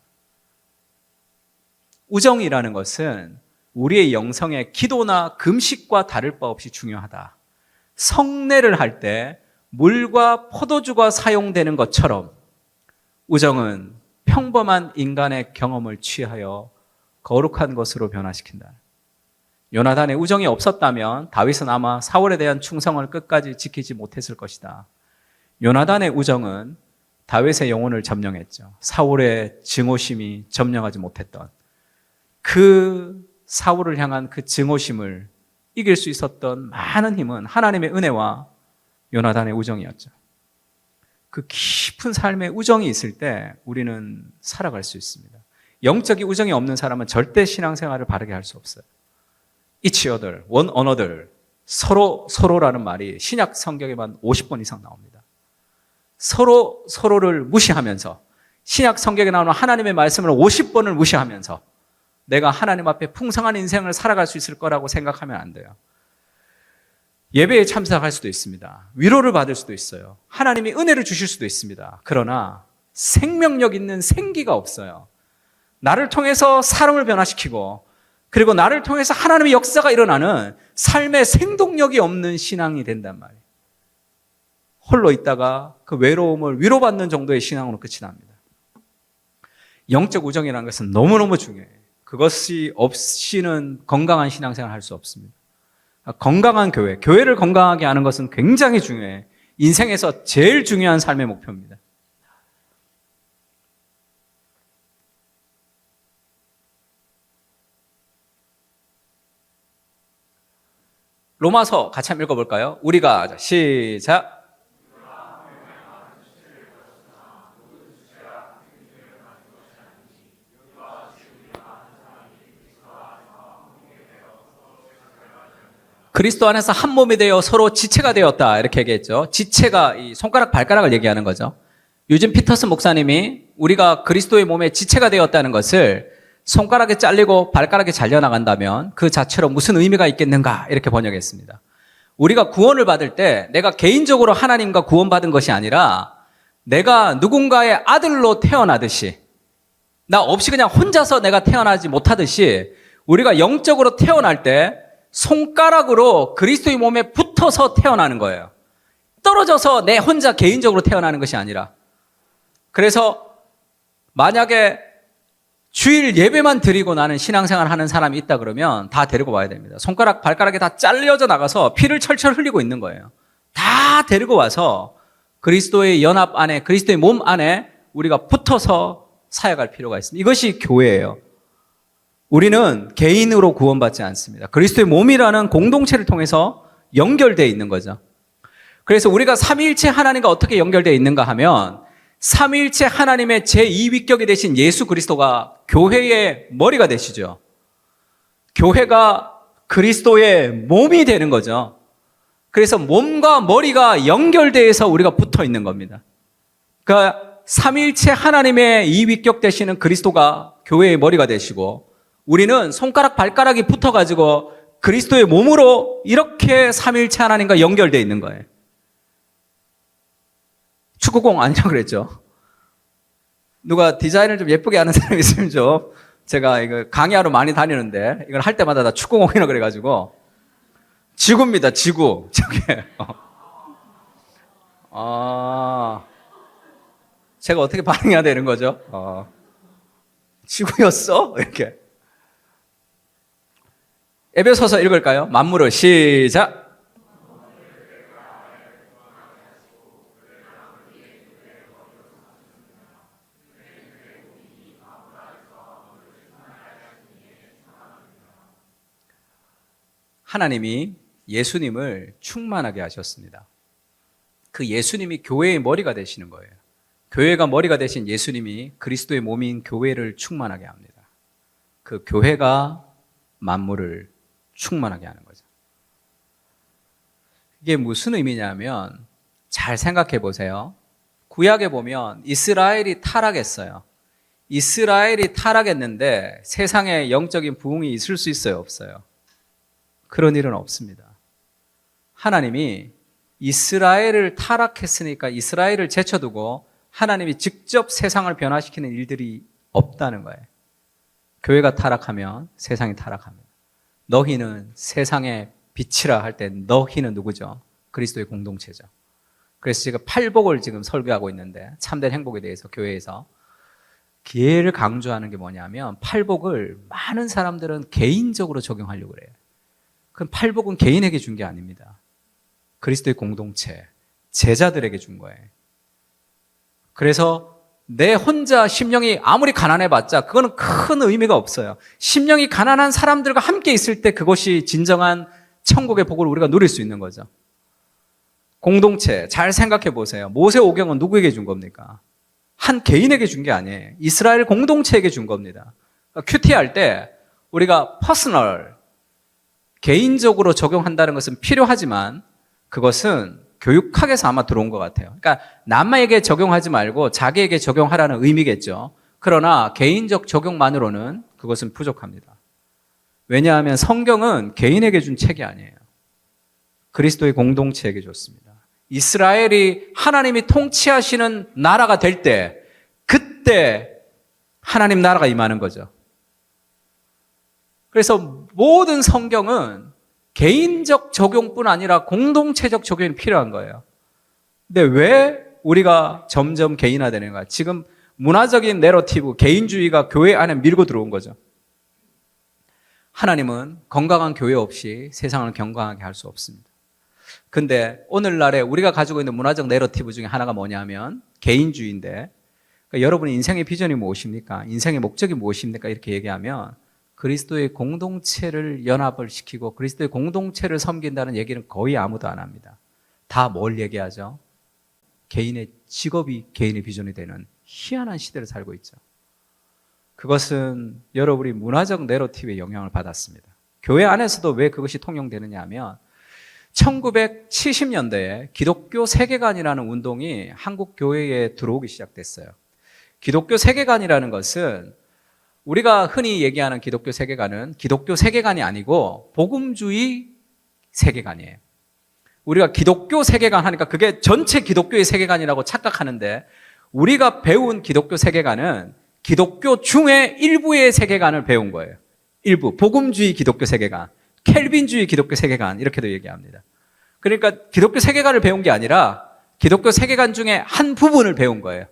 우정이라는 것은 우리의 영성의 기도나 금식과 다를 바 없이 중요하다. 성례를 할 때 물과 포도주가 사용되는 것처럼 우정은 평범한 인간의 경험을 취하여 거룩한 것으로 변화시킨다. 요나단의 우정이 없었다면 다윗은 아마 사울에 대한 충성을 끝까지 지키지 못했을 것이다. 요나단의 우정은 다윗의 영혼을 점령했죠. 사울의 증오심이 점령하지 못했던 그 사울을 향한 그 증오심을 이길 수 있었던 많은 힘은 하나님의 은혜와 요나단의 우정이었죠. 그 깊은 삶의 우정이 있을 때 우리는 살아갈 수 있습니다. 영적인 우정이 없는 사람은 절대 신앙생활을 바르게 할 수 없어요. each other, one another, 서로라는 말이 신약 성경에만 50번 이상 나옵니다. 서로를 무시하면서 신약 성경에 나오는 하나님의 말씀을 50번을 무시하면서 내가 하나님 앞에 풍성한 인생을 살아갈 수 있을 거라고 생각하면 안 돼요. 예배에 참석할 수도 있습니다. 위로를 받을 수도 있어요. 하나님이 은혜를 주실 수도 있습니다. 그러나 생명력 있는 생기가 없어요. 나를 통해서 사람을 변화시키고 그리고 나를 통해서 하나님의 역사가 일어나는 삶의 생동력이 없는 신앙이 된단 말이에요. 홀로 있다가 그 외로움을 위로받는 정도의 신앙으로 끝이 납니다. 영적 우정이라는 것은 너무너무 중요해요. 그것이 없이는 건강한 신앙생활을 할 수 없습니다. 건강한 교회를 건강하게 하는 것은 굉장히 중요해요. 인생에서 제일 중요한 삶의 목표입니다. 로마서 같이 한번 읽어볼까요? 우리가 시작. 그리스도 안에서 한 몸이 되어 서로 지체가 되었다 이렇게 얘기했죠. 지체가 이 손가락 발가락을 얘기하는 거죠. 유진 피터슨 목사님이 우리가 그리스도의 몸의 지체가 되었다는 것을 손가락에 잘리고 발가락에 잘려나간다면 그 자체로 무슨 의미가 있겠는가 이렇게 번역했습니다. 우리가 구원을 받을 때 내가 개인적으로 하나님과 구원받은 것이 아니라 내가 누군가의 아들로 태어나듯이 나 없이 그냥 혼자서 내가 태어나지 못하듯이 우리가 영적으로 태어날 때 손가락으로 그리스도의 몸에 붙어서 태어나는 거예요. 떨어져서 내 혼자 개인적으로 태어나는 것이 아니라. 그래서 만약에 주일 예배만 드리고 나는 신앙생활 하는 사람이 있다 그러면 다 데리고 와야 됩니다. 손가락, 발가락이 다 잘려져 나가서 피를 철철 흘리고 있는 거예요. 다 데리고 와서 그리스도의 연합 안에, 그리스도의 몸 안에 우리가 붙어서 사역할 필요가 있습니다. 이것이 교회예요. 우리는 개인으로 구원받지 않습니다. 그리스도의 몸이라는 공동체를 통해서 연결되어 있는 거죠. 그래서 우리가 삼위일체 하나님과 어떻게 연결되어 있는가 하면 삼위일체 하나님의 제2위격이 되신 예수 그리스도가 교회의 머리가 되시죠. 교회가 그리스도의 몸이 되는 거죠. 그래서 몸과 머리가 연결되어서 우리가 붙어 있는 겁니다. 그러니까 삼위일체 하나님의 2위격 되시는 그리스도가 교회의 머리가 되시고 우리는 손가락 발가락이 붙어가지고 그리스도의 몸으로 이렇게 삼위일체 하나님과 연결되어 있는 거예요. 축구공 아니라고 그랬죠. 누가 디자인을 좀 예쁘게 하는 사람이 있으면 좀 제가 이거 강의하러 많이 다니는데 이걸 할 때마다 다 축구공이라고 그래가지고 지구입니다. 지구. 저게. 제가 어떻게 반응해야 되는 거죠? 지구였어? 이렇게. 에베소서 읽을까요? 만물을 시작. 하나님이 예수님을 충만하게 하셨습니다. 그 예수님이 교회의 머리가 되시는 거예요. 교회가 머리가 되신 예수님이 그리스도의 몸인 교회를 충만하게 합니다. 그 교회가 만물을 충만하게 하는 거죠. 이게 무슨 의미냐면 잘 생각해 보세요. 구약에 보면 이스라엘이 타락했어요. 이스라엘이 타락했는데 세상에 영적인 부흥이 있을 수 있어요? 없어요? 그런 일은 없습니다. 하나님이 이스라엘을 타락했으니까 이스라엘을 제쳐두고 하나님이 직접 세상을 변화시키는 일들이 없다는 거예요. 교회가 타락하면 세상이 타락합니다. 너희는 세상의 빛이라 할 때 너희는 누구죠? 그리스도의 공동체죠. 그래서 제가 팔복을 지금 설교하고 있는데 참된 행복에 대해서 교회에서 기회를 강조하는 게 뭐냐면 팔복을 많은 사람들은 개인적으로 적용하려고 그래요. 그럼 팔복은 개인에게 준 게 아닙니다. 그리스도의 공동체, 제자들에게 준 거예요. 그래서 내 혼자 심령이 아무리 가난해봤자 그거는 큰 의미가 없어요. 심령이 가난한 사람들과 함께 있을 때 그것이 진정한 천국의 복을 우리가 누릴 수 있는 거죠. 공동체, 잘 생각해 보세요. 모세 오경은 누구에게 준 겁니까? 한 개인에게 준 게 아니에요. 이스라엘 공동체에게 준 겁니다. 그러니까 큐티 할 때 우리가 퍼스널, 개인적으로 적용한다는 것은 필요하지만 그것은 교육학에서 아마 들어온 것 같아요. 그러니까 남에게 적용하지 말고 자기에게 적용하라는 의미겠죠. 그러나 개인적 적용만으로는 그것은 부족합니다. 왜냐하면 성경은 개인에게 준 책이 아니에요. 그리스도의 공동체에게 줬습니다. 이스라엘이 하나님이 통치하시는 나라가 될 때, 그때 하나님 나라가 임하는 거죠. 그래서 모든 성경은 개인적 적용뿐 아니라 공동체적 적용이 필요한 거예요. 근데 왜 우리가 점점 개인화되는가? 지금 문화적인 내러티브, 개인주의가 교회 안에 밀고 들어온 거죠. 하나님은 건강한 교회 없이 세상을 건강하게 할 수 없습니다. 근데 오늘날에 우리가 가지고 있는 문화적 내러티브 중에 하나가 뭐냐면 개인주의인데, 그러니까 여러분의 인생의 비전이 무엇입니까? 인생의 목적이 무엇입니까? 이렇게 얘기하면 그리스도의 공동체를 연합을 시키고 그리스도의 공동체를 섬긴다는 얘기는 거의 아무도 안 합니다. 다 뭘 얘기하죠? 개인의 직업이 개인의 비전이 되는 희한한 시대를 살고 있죠. 그것은 여러분이 문화적 내러티브에 영향을 받았습니다. 교회 안에서도 왜 그것이 통용되느냐 하면 1970년대에 기독교 세계관이라는 운동이 한국 교회에 들어오기 시작됐어요. 기독교 세계관이라는 것은 우리가 흔히 얘기하는 기독교 세계관은 기독교 세계관이 아니고 복음주의 세계관이에요. 우리가 기독교 세계관 하니까 그게 전체 기독교의 세계관이라고 착각하는데 우리가 배운 기독교 세계관은 기독교 중에 일부의 세계관을 배운 거예요. 일부. 복음주의 기독교 세계관, 켈빈주의 기독교 세계관 이렇게도 얘기합니다. 그러니까 기독교 세계관을 배운 게 아니라 기독교 세계관 중에 한 부분을 배운 거예요.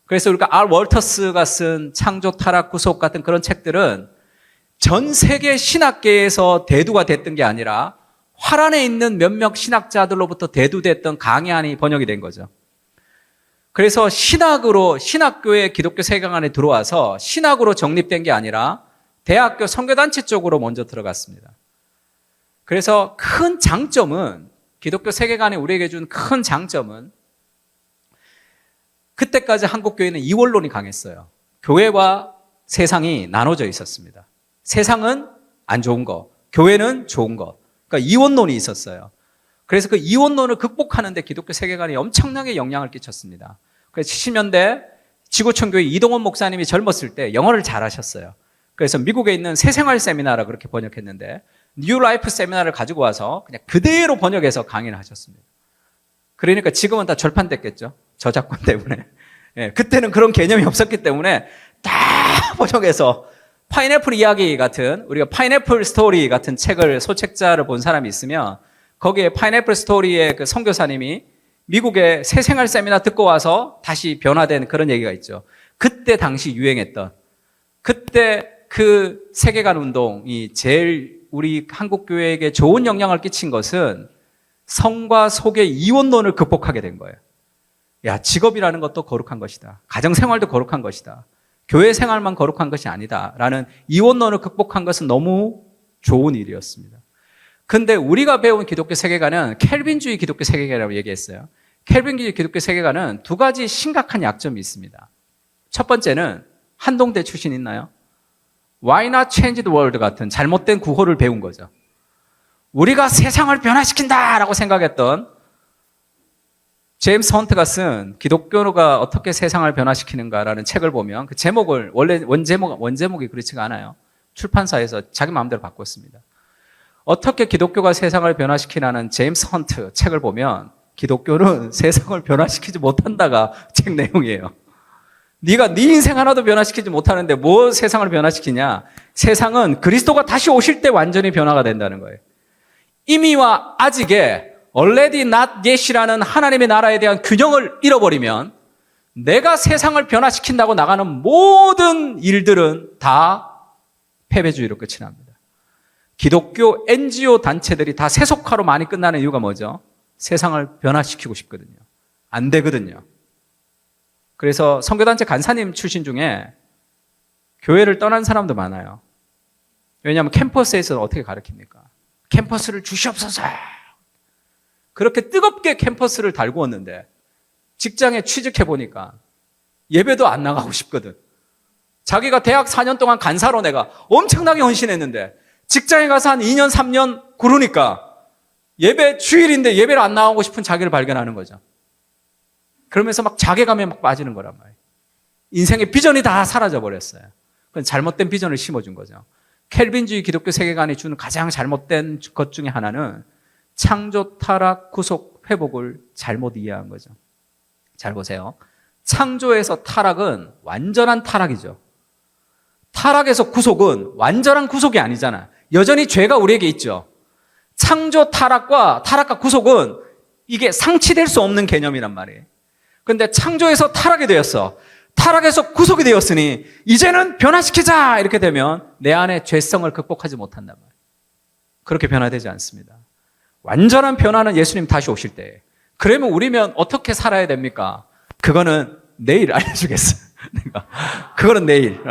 그래서 우리가 알 월터스가 쓴 창조, 타락, 구속 같은 그런 책들은 전 세계 신학계에서 대두가 됐던 게 아니라 화란에 있는 몇몇 신학자들로부터 대두됐던 강해안이 번역이 된 거죠. 그래서 신학교의 기독교 세계관에 들어와서 신학으로 정립된 게 아니라 대학교 선교단체 쪽으로 먼저 들어갔습니다. 그래서 큰 장점은 기독교 세계관이 우리에게 준 큰 장점은 그때까지 한국교회는 이원론이 강했어요. 교회와 세상이 나눠져 있었습니다. 세상은 안 좋은 거, 교회는 좋은 거. 그러니까 이원론이 있었어요. 그래서 그 이원론을 극복하는 데 기독교 세계관이 엄청나게 영향을 끼쳤습니다. 그래서 70년대 지구촌교회 이동원 목사님이 젊었을 때 영어를 잘하셨어요. 그래서 미국에 있는 새생활 세미나라 그렇게 번역했는데 뉴 라이프 세미나를 가지고 와서 그냥 그대로 번역해서 강의를 하셨습니다. 그러니까 지금은 다 절판됐겠죠. 저작권 때문에. 예, 그때는 그런 개념이 없었기 때문에 다 번역해서 파인애플 이야기 같은 우리가 파인애플 스토리 같은 책을 소책자를 본 사람이 있으면 거기에 파인애플 스토리의 그 선교사님이 미국의 새생활 세미나 듣고 와서 다시 변화된 그런 얘기가 있죠. 그때 당시 유행했던 그때 그 세계관 운동이 제일 우리 한국교회에게 좋은 영향을 끼친 것은 성과 속의 이원론을 극복하게 된 거예요. 야, 직업이라는 것도 거룩한 것이다. 가정생활도 거룩한 것이다. 교회 생활만 거룩한 것이 아니다. 라는 이원론을 극복한 것은 너무 좋은 일이었습니다. 근데 우리가 배운 기독교 세계관은 켈빈주의 기독교 세계관이라고 얘기했어요. 켈빈주의 기독교 세계관은 두 가지 심각한 약점이 있습니다. 첫 번째는 한동대 출신 있나요? Why not change the world 같은 잘못된 구호를 배운 거죠. 우리가 세상을 변화시킨다라고 생각했던 제임스 헌트가 쓴 기독교가 어떻게 세상을 변화시키는가라는 책을 보면 그 제목을 원래 원제목이 그렇지가 않아요. 출판사에서 자기 마음대로 바꿨습니다. 어떻게 기독교가 세상을 변화시키라는 제임스 헌트 책을 보면 기독교는 세상을 변화시키지 못한다가 책 내용이에요. 네가 네 인생 하나도 변화시키지 못하는데 뭐 세상을 변화시키냐? 세상은 그리스도가 다시 오실 때 완전히 변화가 된다는 거예요. 이미와 아직의 already not yet이라는 하나님의 나라에 대한 균형을 잃어버리면 내가 세상을 변화시킨다고 나가는 모든 일들은 다 패배주의로 끝이 납니다. 기독교 NGO 단체들이 다 세속화로 많이 끝나는 이유가 뭐죠? 세상을 변화시키고 싶거든요. 안 되거든요. 그래서 선교단체 간사님 출신 중에 교회를 떠난 사람도 많아요. 왜냐하면 캠퍼스에서 어떻게 가르칩니까? 캠퍼스를 주시옵소서. 그렇게 뜨겁게 캠퍼스를 달구었는데 직장에 취직해보니까 예배도 안 나가고 싶거든. 자기가 대학 4년 동안 간사로 내가 엄청나게 헌신했는데 직장에 가서 한 2년, 3년 구르니까 예배 주일인데 예배를 안 나가고 싶은 자기를 발견하는 거죠. 그러면서 막 자괴감에 막 빠지는 거란 말이에요. 인생의 비전이 다 사라져버렸어요. 그건 잘못된 비전을 심어준 거죠. 켈빈주의 기독교 세계관이 주는 가장 잘못된 것 중에 하나는 창조, 타락, 구속, 회복을 잘못 이해한 거죠. 잘 보세요. 창조에서 타락은 완전한 타락이죠. 타락에서 구속은 완전한 구속이 아니잖아. 여전히 죄가 우리에게 있죠. 창조, 타락과 구속은 이게 상치될 수 없는 개념이란 말이에요. 그런데 창조에서 타락이 되었어. 타락에서 구속이 되었으니 이제는 변화시키자 이렇게 되면 내 안에 죄성을 극복하지 못한단 말이에요. 그렇게 변화되지 않습니다. 완전한 변화는 예수님 다시 오실 때예요. 그러면 우리면 어떻게 살아야 됩니까? 그거는 내일 알려주겠어요. 그거는 내일.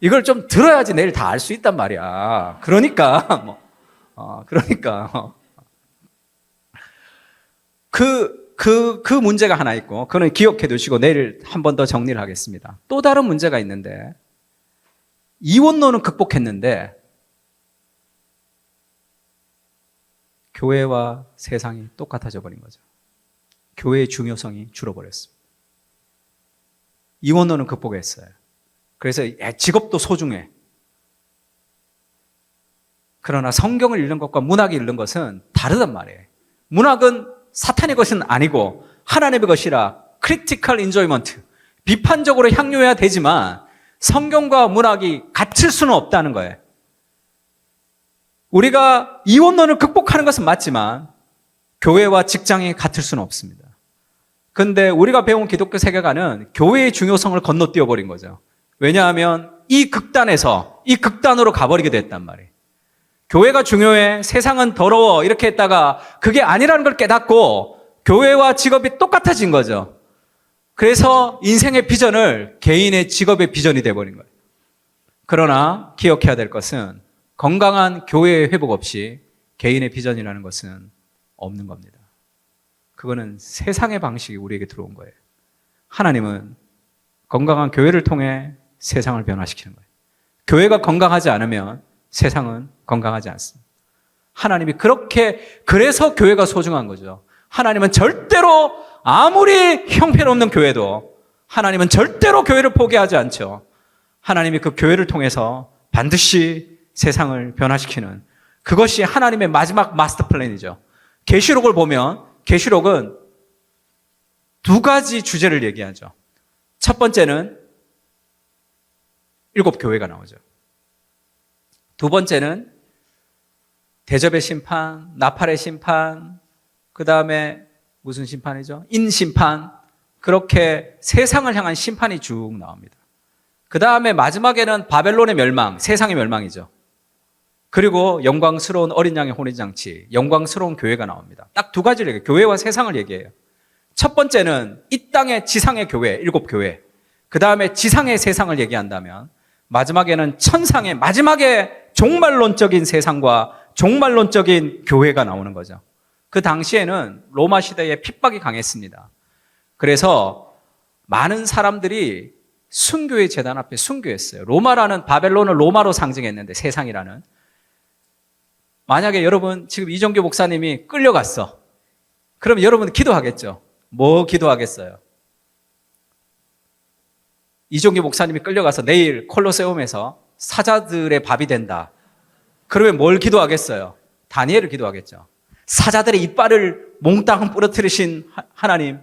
이걸 좀 들어야지 내일 다 알 수 있단 말이야. 그러니까 그 문제가 하나 있고, 그거는 기억해 두시고 내일 한 번 더 정리를 하겠습니다. 또 다른 문제가 있는데, 이원론은 극복했는데, 교회와 세상이 똑같아져 버린 거죠. 교회의 중요성이 줄어버렸습니다. 이혼론은 극복했어요. 그래서 직업도 소중해. 그러나 성경을 읽는 것과 문학을 읽는 것은 다르단 말이에요. 문학은 사탄의 것은 아니고 하나님의 것이라 critical enjoyment, 비판적으로 향유해야 되지만 성경과 문학이 같을 수는 없다는 거예요. 우리가 이혼론을 극복하는 것은 맞지만 교회와 직장이 같을 수는 없습니다. 그런데 우리가 배운 기독교 세계관은 교회의 중요성을 건너뛰어 버린 거죠. 왜냐하면 이 극단에서 이 극단으로 가버리게 됐단 말이에요. 교회가 중요해, 세상은 더러워 이렇게 했다가 그게 아니라는 걸 깨닫고 교회와 직업이 똑같아진 거죠. 그래서 인생의 비전을 개인의 직업의 비전이 돼버린 거예요. 그러나 기억해야 될 것은 건강한 교회의 회복 없이 개인의 비전이라는 것은 없는 겁니다. 그거는 세상의 방식이 우리에게 들어온 거예요. 하나님은 건강한 교회를 통해 세상을 변화시키는 거예요. 교회가 건강하지 않으면 세상은 건강하지 않습니다. 하나님이 그래서 교회가 소중한 거죠. 하나님은 절대로 아무리 형편없는 교회도 하나님은 절대로 교회를 포기하지 않죠. 하나님이 그 교회를 통해서 반드시 세상을 변화시키는 그것이 하나님의 마지막 마스터 플랜이죠. 계시록을 보면 계시록은 두 가지 주제를 얘기하죠. 첫 번째는 7 교회가 나오죠. 두 번째는 대접의 심판, 나팔의 심판, 그 다음에 무슨 심판이죠? 인심판. 그렇게 세상을 향한 심판이 쭉 나옵니다. 그 다음에 마지막에는 바벨론의 멸망, 세상의 멸망이죠. 그리고 영광스러운 어린 양의 혼인잔치, 영광스러운 교회가 나옵니다. 딱 두 가지를 얘기해요. 교회와 세상을 얘기해요. 첫 번째는 이 땅의 지상의 교회, 7 교회. 그 다음에 지상의 세상을 얘기한다면 마지막에는 천상의 마지막에 종말론적인 세상과 종말론적인 교회가 나오는 거죠. 그 당시에는 로마 시대에 핍박이 강했습니다. 그래서 많은 사람들이 순교의 제단 앞에 순교했어요. 로마라는 바벨론을 로마로 상징했는데 세상이라는. 만약에 여러분 지금 이종규 목사님이 끌려갔어. 그럼 여러분 기도하겠죠. 뭐 기도하겠어요? 이종규 목사님이 끌려가서 내일 콜로세움에서 사자들의 밥이 된다. 그러면 뭘 기도하겠어요? 다니엘을 기도하겠죠. 사자들의 이빨을 몽땅 부러뜨리신 하나님,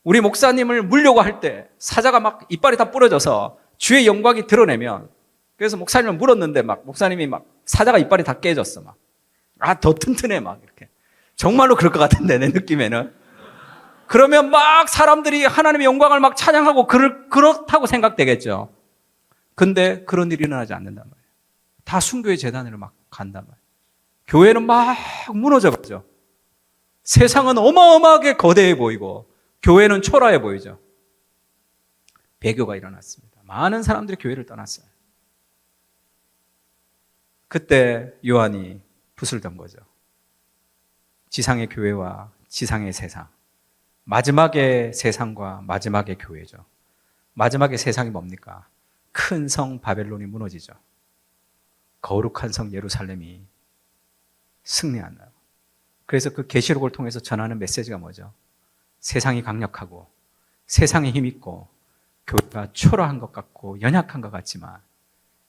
우리 목사님을 물려고 할 때 사자가 막 이빨이 다 부러져서 주의 영광이 드러내면, 그래서 목사님을 물었는데 막 목사님이 막 사자가 이빨이 다 깨졌어. 막. 더 튼튼해 막 이렇게. 정말로 그럴 것 같은데 내 느낌에는. 그러면 막 사람들이 하나님의 영광을 막 찬양하고 그렇다고 생각되겠죠. 근데 그런 일이 일어나지 않는단 말이에요. 다 순교의 재단으로 막 간단 말이에요. 교회는 막 무너져 가죠. 세상은 어마어마하게 거대해 보이고 교회는 초라해 보이죠. 배교가 일어났습니다. 많은 사람들이 교회를 떠났어요. 그때 요한이 붓을 던 거죠. 지상의 교회와 지상의 세상. 마지막의 세상과 마지막의 교회죠. 마지막의 세상이 뭡니까? 큰 성 바벨론이 무너지죠. 거룩한 성 예루살렘이 승리한다. 그래서 그 계시록을 통해서 전하는 메시지가 뭐죠? 세상이 강력하고 세상에 힘있고 교회가 초라한 것 같고 연약한 것 같지만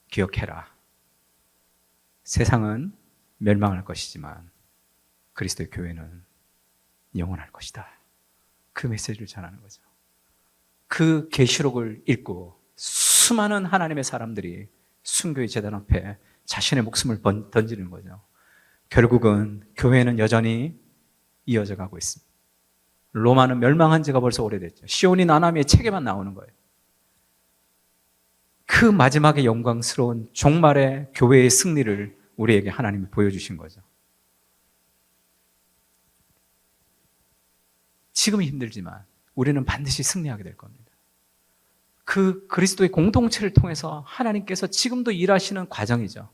기억해라. 세상은 멸망할 것이지만 그리스도의 교회는 영원할 것이다. 그 메시지를 전하는 거죠. 그 계시록을 읽고 수많은 하나님의 사람들이 순교의 제단 앞에 자신의 목숨을 던지는 거죠. 결국은 교회는 여전히 이어져 가고 있습니다. 로마는 멸망한 지가 벌써 오래됐죠. 시온이 나나미의 책에만 나오는 거예요. 그 마지막에 영광스러운 종말의 교회의 승리를 우리에게 하나님이 보여주신 거죠. 지금은 힘들지만 우리는 반드시 승리하게 될 겁니다. 그 그리스도의 공동체를 통해서 하나님께서 지금도 일하시는 과정이죠.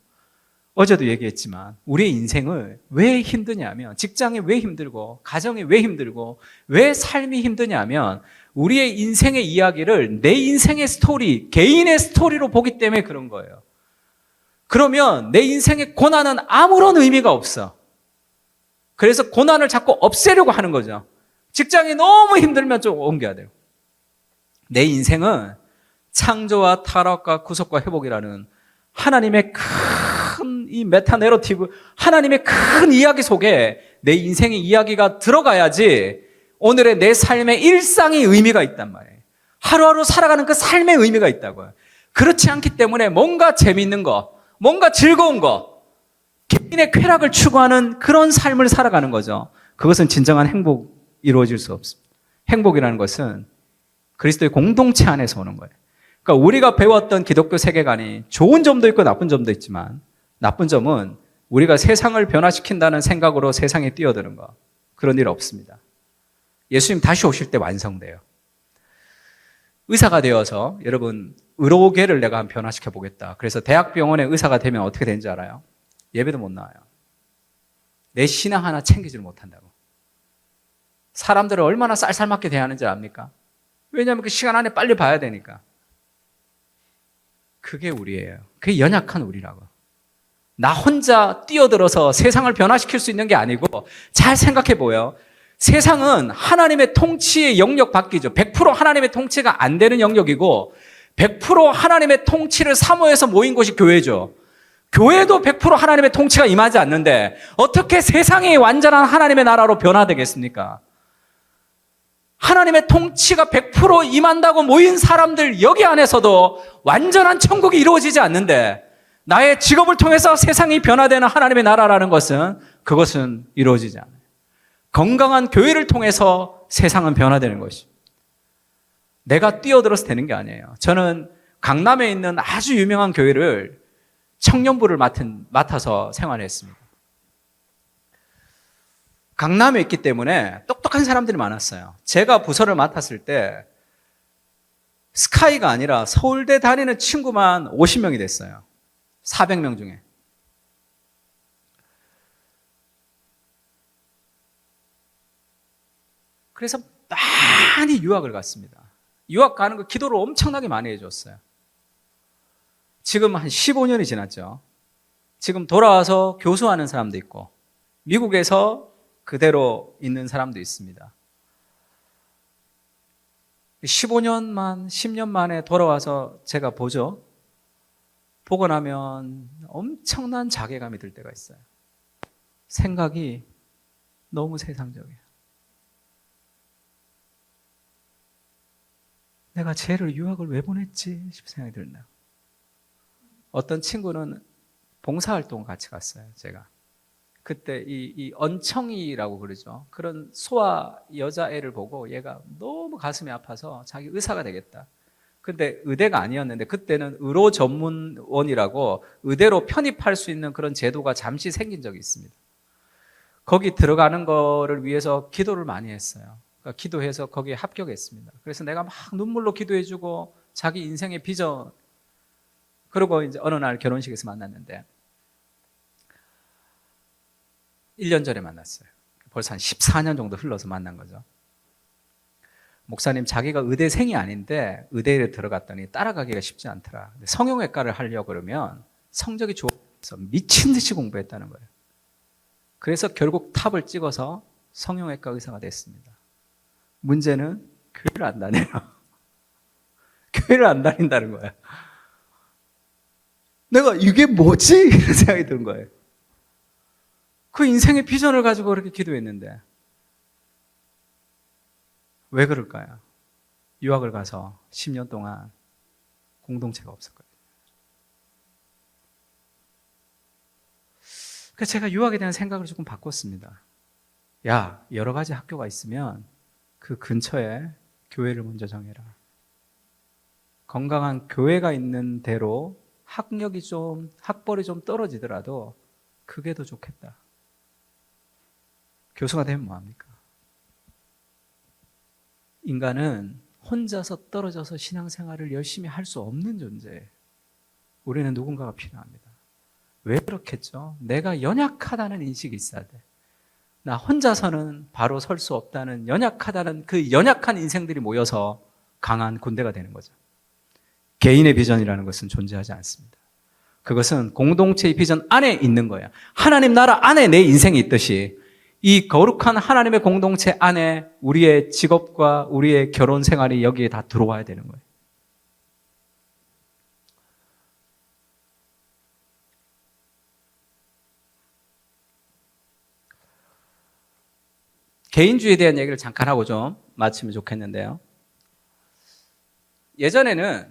어제도 얘기했지만 우리의 인생을 왜 힘드냐면, 직장이 왜 힘들고 가정이 왜 힘들고 왜 삶이 힘드냐면 우리의 인생의 이야기를 내 인생의 스토리, 개인의 스토리로 보기 때문에 그런 거예요. 그러면 내 인생의 고난은 아무런 의미가 없어. 그래서 고난을 자꾸 없애려고 하는 거죠. 직장이 너무 힘들면 좀 옮겨야 돼요. 내 인생은 창조와 타락과 구속과 회복이라는 하나님의 큰 이 메타 내러티브, 하나님의 큰 이야기 속에 내 인생의 이야기가 들어가야지 오늘의 내 삶의 일상의 의미가 있단 말이에요. 하루하루 살아가는 그 삶의 의미가 있다고요. 그렇지 않기 때문에 뭔가 재미있는 거, 뭔가 즐거운 거, 개인의 쾌락을 추구하는 그런 삶을 살아가는 거죠. 그것은 진정한 행복이 이루어질 수 없습니다. 행복이라는 것은 그리스도의 공동체 안에서 오는 거예요. 그러니까 우리가 배웠던 기독교 세계관이 좋은 점도 있고 나쁜 점도 있지만, 나쁜 점은 우리가 세상을 변화시킨다는 생각으로 세상에 뛰어드는 거, 그런 일 없습니다. 예수님 다시 오실 때 완성돼요. 의사가 되어서 여러분 의료계를 내가 한번 변화시켜 보겠다. 그래서 대학병원의 의사가 되면 어떻게 되는지 알아요? 예배도 못 나와요. 내 신앙 하나 챙기지를 못한다고. 사람들을 얼마나 쌀쌀맞게 대하는지 압니까? 왜냐하면 그 시간 안에 빨리 봐야 되니까. 그게 우리예요. 그게 연약한 우리라고. 나 혼자 뛰어들어서 세상을 변화시킬 수 있는 게 아니고, 잘 생각해 보여. 세상은 하나님의 통치의 영역 밖이죠. 100% 하나님의 통치가 안 되는 영역이고 100% 하나님의 통치를 사모해서 모인 곳이 교회죠. 교회도 100% 하나님의 통치가 임하지 않는데 어떻게 세상이 완전한 하나님의 나라로 변화되겠습니까? 하나님의 통치가 100% 임한다고 모인 사람들 여기 안에서도 완전한 천국이 이루어지지 않는데, 나의 직업을 통해서 세상이 변화되는 하나님의 나라라는 것은 그것은 이루어지지 않아요. 건강한 교회를 통해서 세상은 변화되는 것이. 내가 뛰어들어서 되는 게 아니에요. 저는 강남에 있는 아주 유명한 교회를 청년부를 맡아서 생활했습니다. 강남에 있기 때문에 똑똑한 사람들이 많았어요. 제가 부서를 맡았을 때 스카이가 아니라 서울대 다니는 친구만 50명이 됐어요. 400명 중에. 그래서 많이 유학을 갔습니다. 유학 가는 거 기도를 엄청나게 많이 해줬어요. 지금 한 15년이 지났죠. 지금 돌아와서 교수하는 사람도 있고 미국에서 그대로 있는 사람도 있습니다. 15년만, 10년 만에 돌아와서 제가 보죠. 보고 나면 엄청난 자괴감이 들 때가 있어요. 생각이 너무 세상적이에요. 내가 쟤를 유학을 왜 보냈지 싶은 생각이 들나요? 어떤 친구는 봉사활동 같이 갔어요, 제가. 그때 이 언청이라고 그러죠. 그런 소아 여자애를 보고 얘가 너무 가슴이 아파서 자기 의사가 되겠다. 근데 의대가 아니었는데 그때는 의료 전문원이라고 의대로 편입할 수 있는 그런 제도가 잠시 생긴 적이 있습니다. 거기 들어가는 거를 위해서 기도를 많이 했어요. 그러니까 기도해서 거기에 합격했습니다. 그래서 내가 막 눈물로 기도해주고 자기 인생의 비전, 그리고 이제 어느 날 결혼식에서 만났는데 1년 전에 만났어요. 벌써 한 14년 정도 흘러서 만난 거죠. 목사님, 자기가 의대생이 아닌데 의대에 들어갔더니 따라가기가 쉽지 않더라. 성형외과를 하려고 그러면 성적이 좋아서 미친 듯이 공부했다는 거예요. 그래서 결국 탑을 찍어서 성형외과 의사가 됐습니다. 문제는 교회를 안 다녀요. 교회를 안 다닌다는 거예요. 내가 이게 뭐지? 이런 생각이 든 거예요. 그 인생의 비전을 가지고 그렇게 기도했는데 왜 그럴까요? 유학을 가서 10년 동안 공동체가 없었거든요. 그래서 제가 유학에 대한 생각을 조금 바꿨습니다. 야, 여러 가지 학교가 있으면 그 근처에 교회를 먼저 정해라. 건강한 교회가 있는 대로 학력이 좀, 학벌이 좀 떨어지더라도 그게 더 좋겠다. 교수가 되면 뭐합니까? 인간은 혼자서 떨어져서 신앙생활을 열심히 할 수 없는 존재예요. 우리는 누군가가 필요합니다. 왜 그렇겠죠? 내가 연약하다는 인식이 있어야 돼. 나 혼자서는 바로 설 수 없다는, 연약하다는 그 연약한 인생들이 모여서 강한 군대가 되는 거죠. 개인의 비전이라는 것은 존재하지 않습니다. 그것은 공동체의 비전 안에 있는 거예요. 하나님 나라 안에 내 인생이 있듯이 이 거룩한 하나님의 공동체 안에 우리의 직업과 우리의 결혼 생활이 여기에 다 들어와야 되는 거예요. 개인주의에 대한 얘기를 잠깐 하고 좀 마치면 좋겠는데요. 예전에는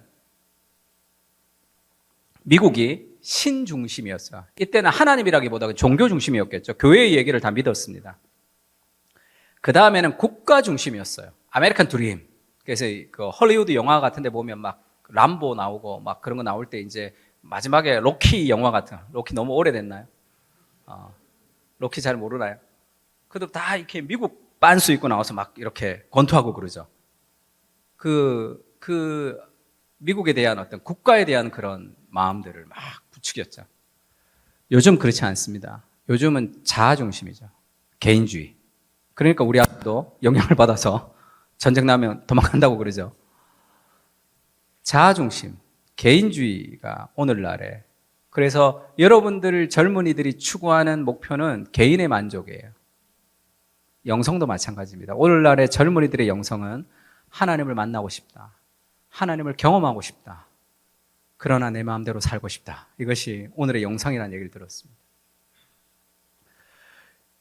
미국이 신중심이었어요. 이때는 하나님이라기보다 종교 중심이었겠죠. 교회의 얘기를 다 믿었습니다. 그 다음에는 국가 중심이었어요. 아메리칸 드림. 그래서 그 헐리우드 영화 같은 데 보면 막 람보 나오고 막 그런 거 나올 때 이제 마지막에 로키 영화 같은, 로키 너무 오래됐나요? 로키 잘 모르나요? 그래도 다 이렇게 미국 빤스 입고 나와서 막 이렇게 권투하고 그러죠. 미국에 대한 어떤 국가에 대한 그런 마음들을 막 부추겼죠. 요즘 그렇지 않습니다. 요즘은 자아 중심이죠. 개인주의. 그러니까 우리 아들도 영향을 받아서 전쟁 나면 도망간다고 그러죠. 자아 중심, 개인주의가 오늘날에. 그래서 여러분들 젊은이들이 추구하는 목표는 개인의 만족이에요. 영성도 마찬가지입니다. 오늘날의 젊은이들의 영성은 하나님을 만나고 싶다. 하나님을 경험하고 싶다. 그러나 내 마음대로 살고 싶다. 이것이 오늘의 영성이라는 얘기를 들었습니다.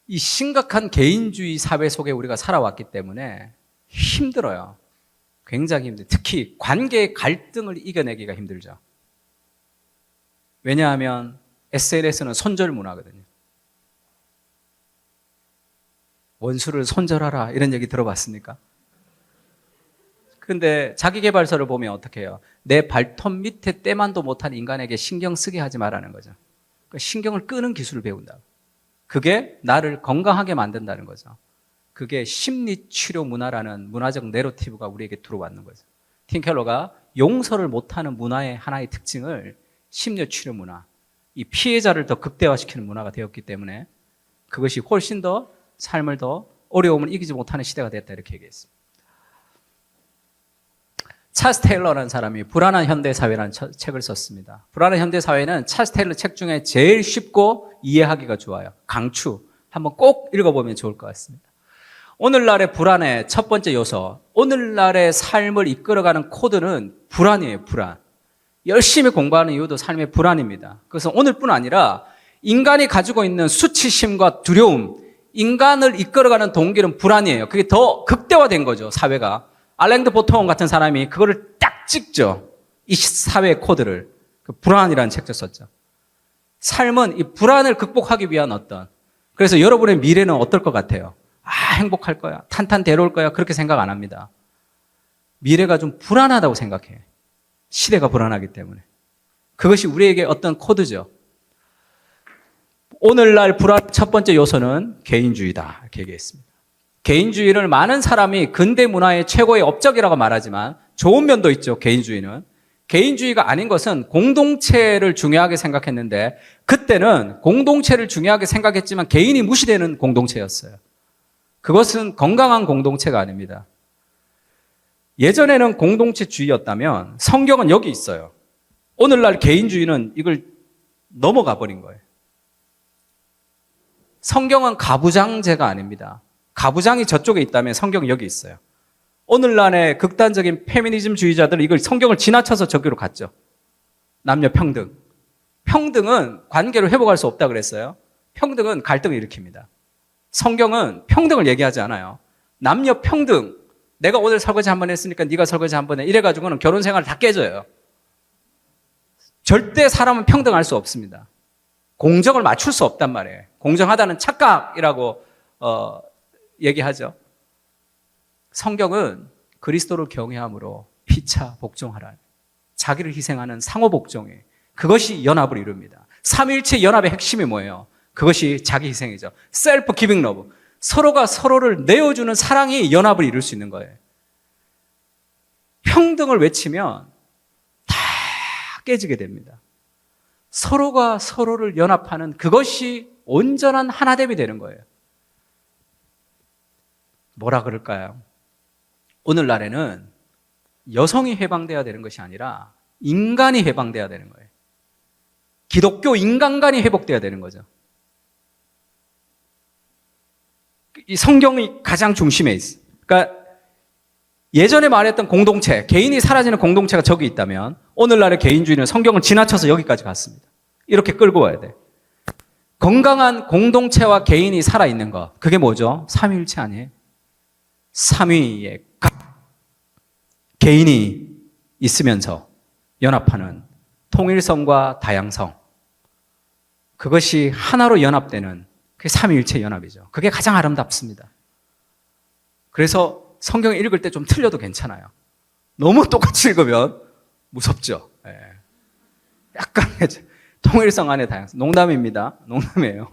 이 심각한 개인주의 사회 속에 우리가 살아왔기 때문에 힘들어요. 굉장히 힘들어요. 특히 관계의 갈등을 이겨내기가 힘들죠. 왜냐하면 SNS는 손절 문화거든요. 원수를 손절하라 이런 얘기 들어봤습니까? 근데 자기계발서를 보면 어떻게 해요? 내 발톱 밑에 때만도 못한 인간에게 신경 쓰게 하지 말라는 거죠. 그러니까 신경을 끄는 기술을 배운다. 그게 나를 건강하게 만든다는 거죠. 그게 심리치료 문화라는 문화적 내러티브가 우리에게 들어왔는 거죠. 팀 켈러가 용서를 못하는 문화의 하나의 특징을 심리치료 문화, 이 피해자를 더 극대화시키는 문화가 되었기 때문에 그것이 훨씬 더 삶을 더 어려움을 이기지 못하는 시대가 됐다 이렇게 얘기했습니다. 찰스 테일러라는 사람이 불안한 현대사회라는 책을 썼습니다. 불안한 현대사회는 찰스 테일러 책 중에 제일 쉽고 이해하기가 좋아요. 강추. 한번 꼭 읽어보면 좋을 것 같습니다. 오늘날의 불안의 첫 번째 요소, 오늘날의 삶을 이끌어가는 코드는 불안이에요. 불안. 열심히 공부하는 이유도 삶의 불안입니다. 그래서 오늘뿐 아니라 인간이 가지고 있는 수치심과 두려움, 인간을 이끌어가는 동기는 불안이에요. 그게 더 극대화된 거죠, 사회가. 알랭드 보통 같은 사람이 그거를 딱 찍죠. 이 사회의 코드를. 그 불안이라는 책도 썼죠. 삶은 이 불안을 극복하기 위한 어떤, 그래서 여러분의 미래는 어떨 것 같아요? 행복할 거야. 탄탄대로울 거야. 그렇게 생각 안 합니다. 미래가 좀 불안하다고 생각해. 시대가 불안하기 때문에. 그것이 우리에게 어떤 코드죠. 오늘날 불안 첫 번째 요소는 개인주의다. 이렇게 얘기했습니다. 개인주의를 많은 사람이 근대 문화의 최고의 업적이라고 말하지만 좋은 면도 있죠. 개인주의는. 개인주의가 아닌 것은 공동체를 중요하게 생각했는데 그때는 공동체를 중요하게 생각했지만 개인이 무시되는 공동체였어요. 그것은 건강한 공동체가 아닙니다. 예전에는 공동체주의였다면 성경은 여기 있어요. 오늘날 개인주의는 이걸 넘어가 버린 거예요. 성경은 가부장제가 아닙니다. 가부장이 저쪽에 있다면 성경은 여기 있어요. 오늘날의 극단적인 페미니즘주의자들은 이걸 성경을 지나쳐서 저기로 갔죠. 남녀 평등. 평등은 관계를 회복할 수 없다 그랬어요. 평등은 갈등을 일으킵니다. 성경은 평등을 얘기하지 않아요. 남녀 평등. 내가 오늘 설거지 한번 했으니까 네가 설거지 한번 해. 이래가지고는 결혼 생활 다 깨져요. 절대 사람은 평등할 수 없습니다. 공정을 맞출 수 없단 말이에요. 공정하다는 착각이라고 얘기하죠. 성경은 그리스도를 경외함으로 피차 복종하라. 자기를 희생하는 상호 복종이에요. 그것이 연합을 이룹니다. 삼위일체 연합의 핵심이 뭐예요? 그것이 자기 희생이죠. 셀프 기빙 러브. 서로가 서로를 내어주는 사랑이 연합을 이룰 수 있는 거예요. 평등을 외치면 다 깨지게 됩니다. 서로가 서로를 연합하는 그것이 온전한 하나됨이 되는 거예요. 뭐라 그럴까요? 오늘날에는 여성이 해방돼야 되는 것이 아니라 인간이 해방돼야 되는 거예요. 기독교 인간관이 회복돼야 되는 거죠. 이 성경이 가장 중심에 있어요. 그러니까 예전에 말했던 공동체, 개인이 사라지는 공동체가 저기 있다면 오늘날의 개인주의는 성경을 지나쳐서 여기까지 갔습니다. 이렇게 끌고 와야 돼. 건강한 공동체와 개인이 살아있는 것, 그게 뭐죠? 삼위일체 아니에요? 삼위의 각 개인이 있으면서 연합하는 통일성과 다양성, 그것이 하나로 연합되는 그게 삼위일체 연합이죠. 그게 가장 아름답습니다. 그래서 성경을 읽을 때 좀 틀려도 괜찮아요. 너무 똑같이 읽으면 무섭죠. 예. 약간 통일성 안에 다양성. 농담입니다. 농담이에요.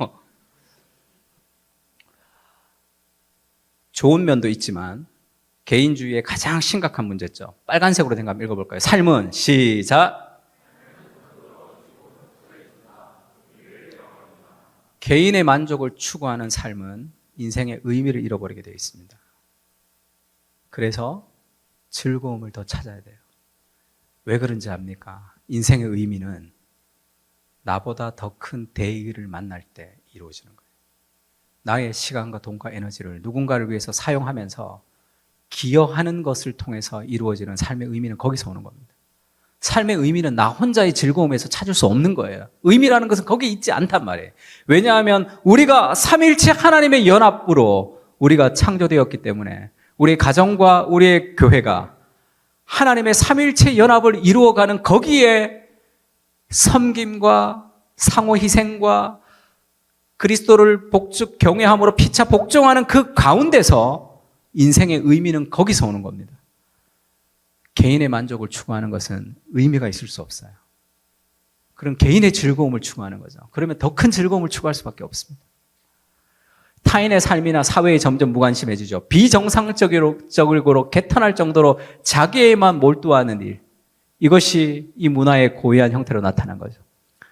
좋은 면도 있지만 개인주의의 가장 심각한 문제점. 빨간색으로 된 거 한번 읽어볼까요? 삶은 시작. 개인의 만족을 추구하는 삶은 인생의 의미를 잃어버리게 되어 있습니다. 그래서 즐거움을 더 찾아야 돼요. 왜 그런지 압니까? 인생의 의미는 나보다 더 큰 대의를 만날 때 이루어지는 거예요. 나의 시간과 돈과 에너지를 누군가를 위해서 사용하면서 기여하는 것을 통해서 이루어지는 삶의 의미는 거기서 오는 겁니다. 삶의 의미는 나 혼자의 즐거움에서 찾을 수 없는 거예요. 의미라는 것은 거기에 있지 않단 말이에요. 왜냐하면 우리가 삼위일체 하나님의 연합으로 우리가 창조되었기 때문에 우리의 가정과 우리의 교회가 하나님의 삼위일체 연합을 이루어가는 거기에 섬김과 상호 희생과 그리스도를 경외함으로 피차 복종하는 그 가운데서 인생의 의미는 거기서 오는 겁니다. 개인의 만족을 추구하는 것은 의미가 있을 수 없어요. 그럼 개인의 즐거움을 추구하는 거죠. 그러면 더 큰 즐거움을 추구할 수밖에 없습니다. 타인의 삶이나 사회에 점점 무관심해지죠. 비정상적으로 개탄할 정도로 자기에만 몰두하는 일. 이것이 이 문화의 고유한 형태로 나타난 거죠.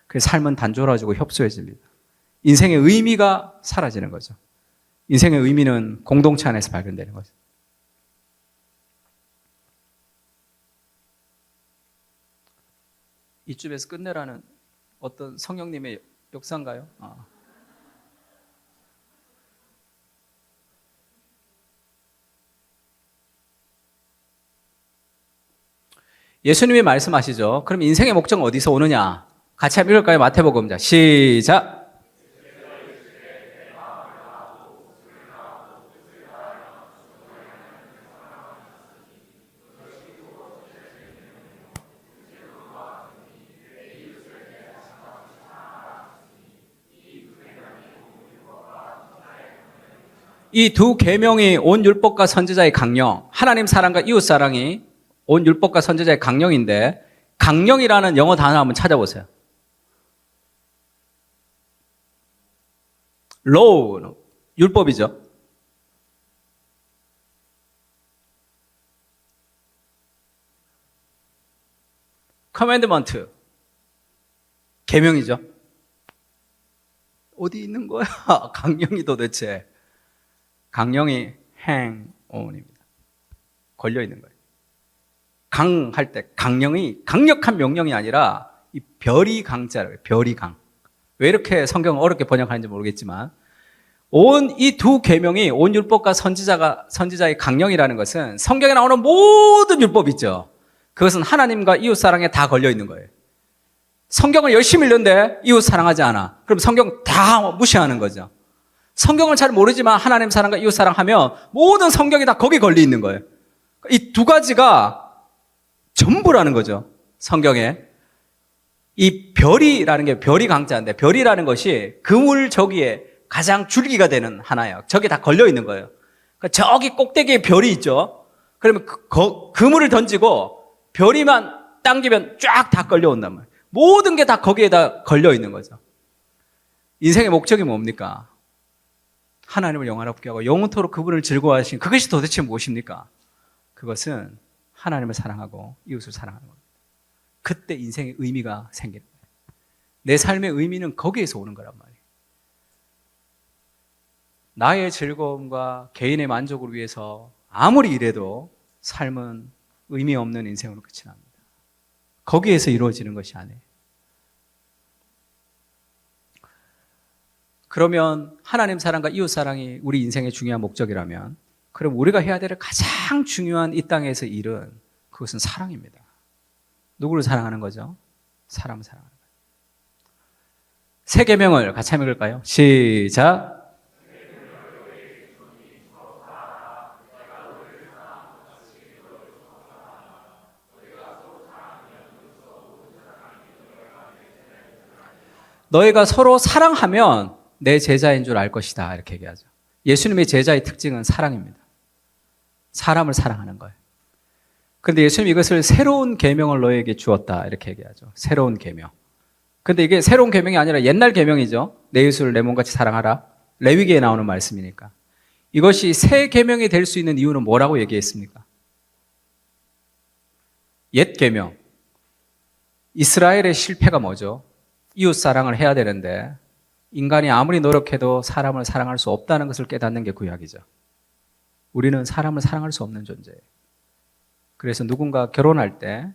그래서 삶은 단조로워지고 협소해집니다. 인생의 의미가 사라지는 거죠. 인생의 의미는 공동체 안에서 발견되는 거죠. 이쯤에서 끝내라는 어떤 성령님의 역사인가요? 예수님이 말씀하시죠. 그럼 인생의 목적은 어디서 오느냐? 같이 한번 읽을까요? 마태복음. 시작. 이 두 계명이 온 율법과 선지자의 강령, 하나님 사랑과 이웃 사랑이 온 율법과 선지자의 강령인데, 강령이라는 영어 단어 한번 찾아보세요. law, 율법이죠. commandment, 계명이죠. 어디 있는 거야? 강령이 도대체. 강령이 hang on입니다. 걸려 있는 거예요. 강할 때 강령이 강력한 명령이 아니라 이 별이 강자라고요. 별이 강. 왜 이렇게 성경을 어렵게 번역하는지 모르겠지만 온 이 두 계명이 온 율법과 선지자의 강령이라는 것은 성경에 나오는 모든 율법 있죠. 그것은 하나님과 이웃 사랑에 다 걸려 있는 거예요. 성경을 열심히 읽는데 이웃 사랑하지 않아. 그럼 성경 다 무시하는 거죠. 성경을 잘 모르지만 하나님 사랑과 이웃 사랑하면 모든 성경이 다 거기 걸려 있는 거예요. 이 두 가지가 전부라는 거죠. 성경에. 이 별이라는 게 별이 강자인데 별이라는 것이 그물 저기에 가장 줄기가 되는 하나예요. 저기 다 걸려 있는 거예요. 그러니까 저기 꼭대기에 별이 있죠. 그러면 그물을 던지고 별이만 당기면 쫙 다 걸려온단 말이에요. 모든 게 다 거기에다 걸려 있는 거죠. 인생의 목적이 뭡니까? 하나님을 영화롭게 하고 영원토록 그분을 즐거워하신 그것이 도대체 무엇입니까? 그것은 하나님을 사랑하고 이웃을 사랑하는 겁니다. 그때 인생의 의미가 생기는 거예요. 내 삶의 의미는 거기에서 오는 거란 말이에요. 나의 즐거움과 개인의 만족을 위해서 아무리 일해도 삶은 의미 없는 인생으로 끝이 납니다. 거기에서 이루어지는 것이 아니에요. 그러면 하나님 사랑과 이웃 사랑이 우리 인생의 중요한 목적이라면 그럼 우리가 해야 될 가장 중요한 이 땅에서 일은 그것은 사랑입니다. 누구를 사랑하는 거죠? 사람을 사랑하는 거예요. 세 계명을 같이 한번 읽을까요? 시작. 너희가 서로 사랑하면 내 제자인 줄 알 것이다. 이렇게 얘기하죠. 예수님의 제자의 특징은 사랑입니다. 사람을 사랑하는 거예요. 그런데 예수님이 이것을 새로운 계명을 너희에게 주었다. 이렇게 얘기하죠. 새로운 계명. 근데 이게 새로운 계명이 아니라 옛날 계명이죠. 내 이웃을 내 몸같이 사랑하라. 레위기에 나오는 말씀이니까. 이것이 새 계명이 될 수 있는 이유는 뭐라고 얘기했습니까? 옛 계명. 이스라엘의 실패가 뭐죠? 이웃 사랑을 해야 되는데 인간이 아무리 노력해도 사람을 사랑할 수 없다는 것을 깨닫는 게 구약이죠. 우리는 사람을 사랑할 수 없는 존재예요. 그래서 누군가 결혼할 때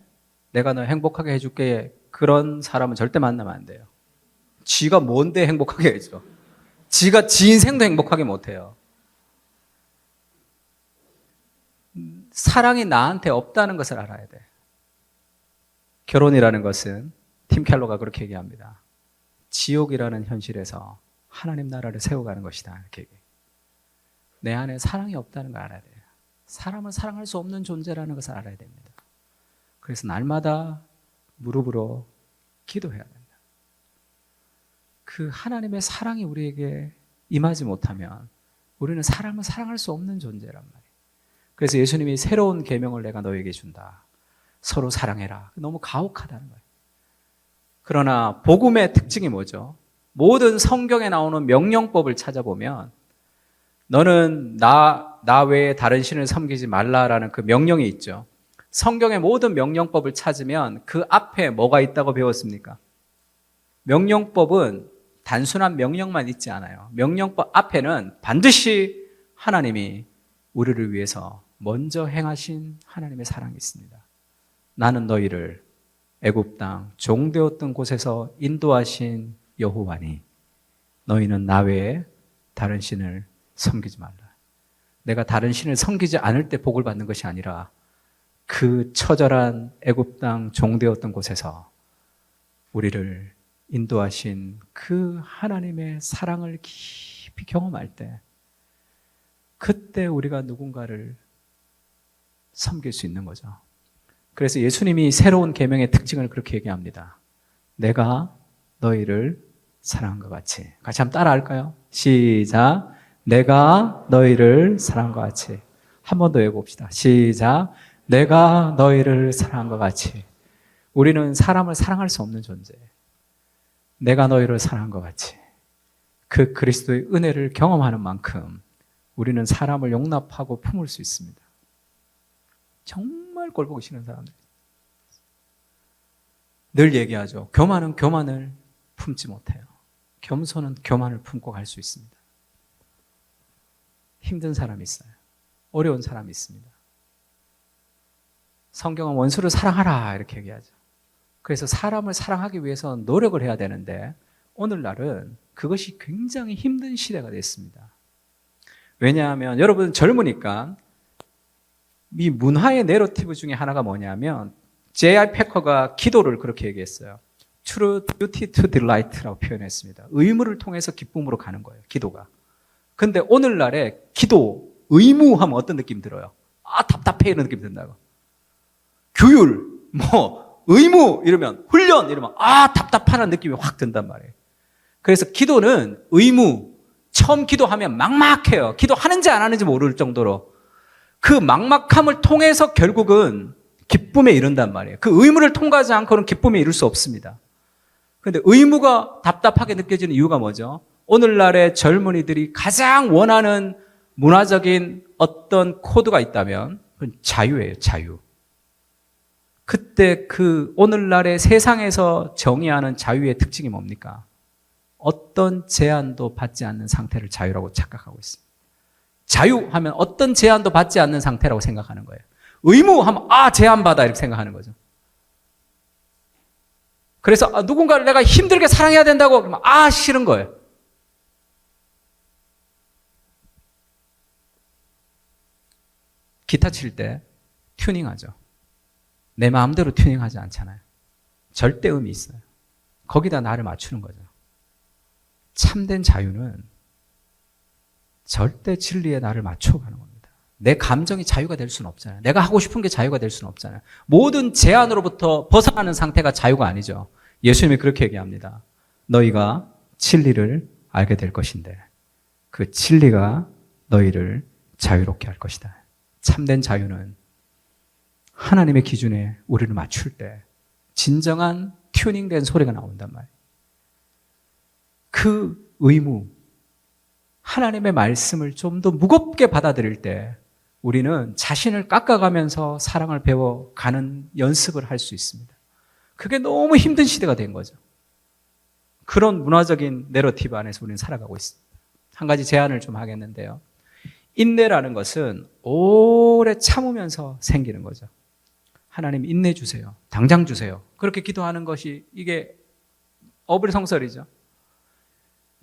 내가 너 행복하게 해줄게, 그런 사람은 절대 만나면 안 돼요. 지가 뭔데 행복하게 해줘. 지가 지 인생도 행복하게 못해요. 사랑이 나한테 없다는 것을 알아야 돼. 결혼이라는 것은 팀 켈러가 그렇게 얘기합니다. 지옥이라는 현실에서 하나님 나라를 세워가는 것이다. 이렇게 얘기해요. 내 안에 사랑이 없다는 걸 알아야 돼요. 사람을 사랑할 수 없는 존재라는 것을 알아야 됩니다. 그래서 날마다 무릎으로 기도해야 된다. 그 하나님의 사랑이 우리에게 임하지 못하면 우리는 사람을 사랑할 수 없는 존재란 말이에요. 그래서 예수님이 새로운 계명을 내가 너에게 준다. 서로 사랑해라. 너무 가혹하다는 거예요. 그러나 복음의 특징이 뭐죠? 모든 성경에 나오는 명령법을 찾아보면 너는 나 외에 다른 신을 섬기지 말라라는 그 명령이 있죠. 성경의 모든 명령법을 찾으면 그 앞에 뭐가 있다고 배웠습니까? 명령법은 단순한 명령만 있지 않아요. 명령법 앞에는 반드시 하나님이 우리를 위해서 먼저 행하신 하나님의 사랑이 있습니다. 나는 너희를 애굽 땅 종되었던 곳에서 인도하신 여호와니 너희는 나 외에 다른 신을 섬기지 말라. 내가 다른 신을 섬기지 않을 때 복을 받는 것이 아니라 그 처절한 애굽 땅 종되었던 곳에서 우리를 인도하신 그 하나님의 사랑을 깊이 경험할 때 그때 우리가 누군가를 섬길 수 있는 거죠. 그래서 예수님이 새로운 계명의 특징을 그렇게 얘기합니다. 내가 너희를 사랑한 것 같이. 같이 한번 따라 할까요? 시작. 내가 너희를 사랑한 것 같이. 한 번 더 해봅시다. 시작. 내가 너희를 사랑한 것 같이. 우리는 사람을 사랑할 수 없는 존재예요. 내가 너희를 사랑한 것 같이. 그 그리스도의 은혜를 경험하는 만큼 우리는 사람을 용납하고 품을 수 있습니다. 정말 꼴보기 싫은 사람들. 늘 얘기하죠. 교만은 교만을 품지 못해요. 겸손은 교만을 품고 갈 수 있습니다. 힘든 사람이 있어요. 어려운 사람이 있습니다. 성경은 원수를 사랑하라 이렇게 얘기하죠. 그래서 사람을 사랑하기 위해서 노력을 해야 되는데 오늘날은 그것이 굉장히 힘든 시대가 됐습니다. 왜냐하면 여러분 젊으니까 이 문화의 내러티브 중에 하나가 뭐냐면 J.I. 패커가 기도를 그렇게 얘기했어요. True duty to delight라고 표현했습니다. 의무를 통해서 기쁨으로 가는 거예요. 기도가. 근데 오늘날에 기도, 의무하면 어떤 느낌 들어요? 아 답답해 이런 느낌 든다고. 규율, 의무 이러면 훈련 이러면 아 답답하는 느낌이 확 든단 말이에요. 그래서 기도는 의무. 처음 기도하면 막막해요. 기도하는지 안 하는지 모를 정도로. 그 막막함을 통해서 결국은 기쁨에 이른단 말이에요. 그 의무를 통과하지 않고는 기쁨에 이룰 수 없습니다. 그런데 의무가 답답하게 느껴지는 이유가 뭐죠? 오늘날의 젊은이들이 가장 원하는 문화적인 어떤 코드가 있다면 그건 자유예요. 자유. 그때 그 오늘날의 세상에서 정의하는 자유의 특징이 뭡니까? 어떤 제한도 받지 않는 상태를 자유라고 착각하고 있습니다. 자유하면 어떤 제한도 받지 않는 상태라고 생각하는 거예요. 의무하면 제한받아 이렇게 생각하는 거죠. 그래서 누군가를 내가 힘들게 사랑해야 된다고 그러면 싫은 거예요. 기타 칠 때 튜닝하죠. 내 마음대로 튜닝하지 않잖아요. 절대 음이 있어요. 거기다 나를 맞추는 거죠. 참된 자유는 절대 진리에 나를 맞춰가는 겁니다. 내 감정이 자유가 될 수는 없잖아요. 내가 하고 싶은 게 자유가 될 수는 없잖아요. 모든 제한으로부터 벗어나는 상태가 자유가 아니죠. 예수님이 그렇게 얘기합니다. 너희가 진리를 알게 될 것인데 그 진리가 너희를 자유롭게 할 것이다. 참된 자유는 하나님의 기준에 우리를 맞출 때 진정한 튜닝된 소리가 나온단 말이에요. 그 의무, 하나님의 말씀을 좀 더 무겁게 받아들일 때 우리는 자신을 깎아가면서 사랑을 배워가는 연습을 할 수 있습니다. 그게 너무 힘든 시대가 된 거죠. 그런 문화적인 내러티브 안에서 우리는 살아가고 있습니다. 한 가지 제안을 좀 하겠는데요. 인내라는 것은 오래 참으면서 생기는 거죠. 하나님 인내 주세요. 당장 주세요. 그렇게 기도하는 것이 이게 어불성설이죠.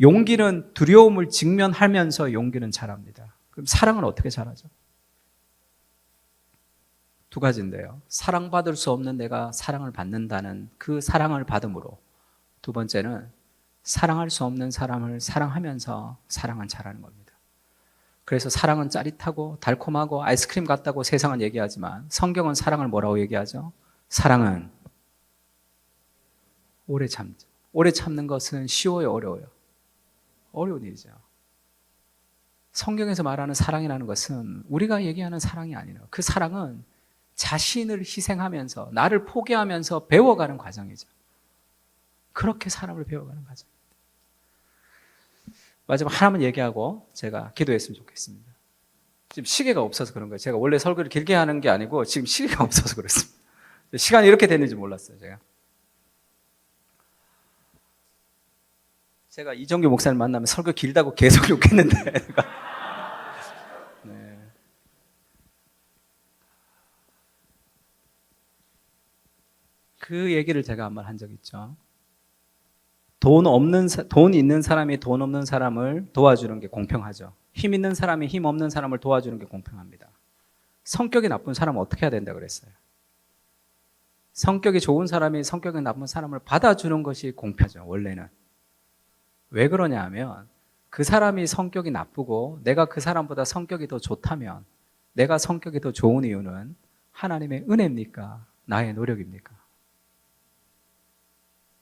용기는 두려움을 직면하면서 용기는 자랍니다. 그럼 사랑은 어떻게 자라죠? 두 가지인데요. 사랑받을 수 없는 내가 사랑을 받는다는 그 사랑을 받음으로, 두 번째는 사랑할 수 없는 사람을 사랑하면서 사랑은 자라는 겁니다. 그래서 사랑은 짜릿하고 달콤하고 아이스크림 같다고 세상은 얘기하지만 성경은 사랑을 뭐라고 얘기하죠? 사랑은 오래 참죠. 오래 참는 것은 쉬워요, 어려워요? 어려운 일이죠. 성경에서 말하는 사랑이라는 것은 우리가 얘기하는 사랑이 아니에요. 그 사랑은 자신을 희생하면서 나를 포기하면서 배워가는 과정이죠. 그렇게 사람을 배워가는 과정입니다. 마지막 하나만 얘기하고 제가 기도했으면 좋겠습니다. 지금 시계가 없어서 그런 거예요. 제가 원래 설교를 길게 하는 게 아니고 지금 시계가 없어서 그렇습니다. 시간이 이렇게 됐는지 몰랐어요, 제가 이정규 목사님 만나면 설교 길다고 계속 욕했는데 네. 그 얘기를 제가 한 번 한 적 있죠. 돈 있는 사람이 돈 없는 사람을 도와주는 게 공평하죠. 힘 있는 사람이 힘 없는 사람을 도와주는 게 공평합니다. 성격이 나쁜 사람은 어떻게 해야 된다 그랬어요? 성격이 좋은 사람이 성격이 나쁜 사람을 받아주는 것이 공평하죠, 원래는. 왜 그러냐 하면 그 사람이 성격이 나쁘고 내가 그 사람보다 성격이 더 좋다면 내가 성격이 더 좋은 이유는 하나님의 은혜입니까? 나의 노력입니까?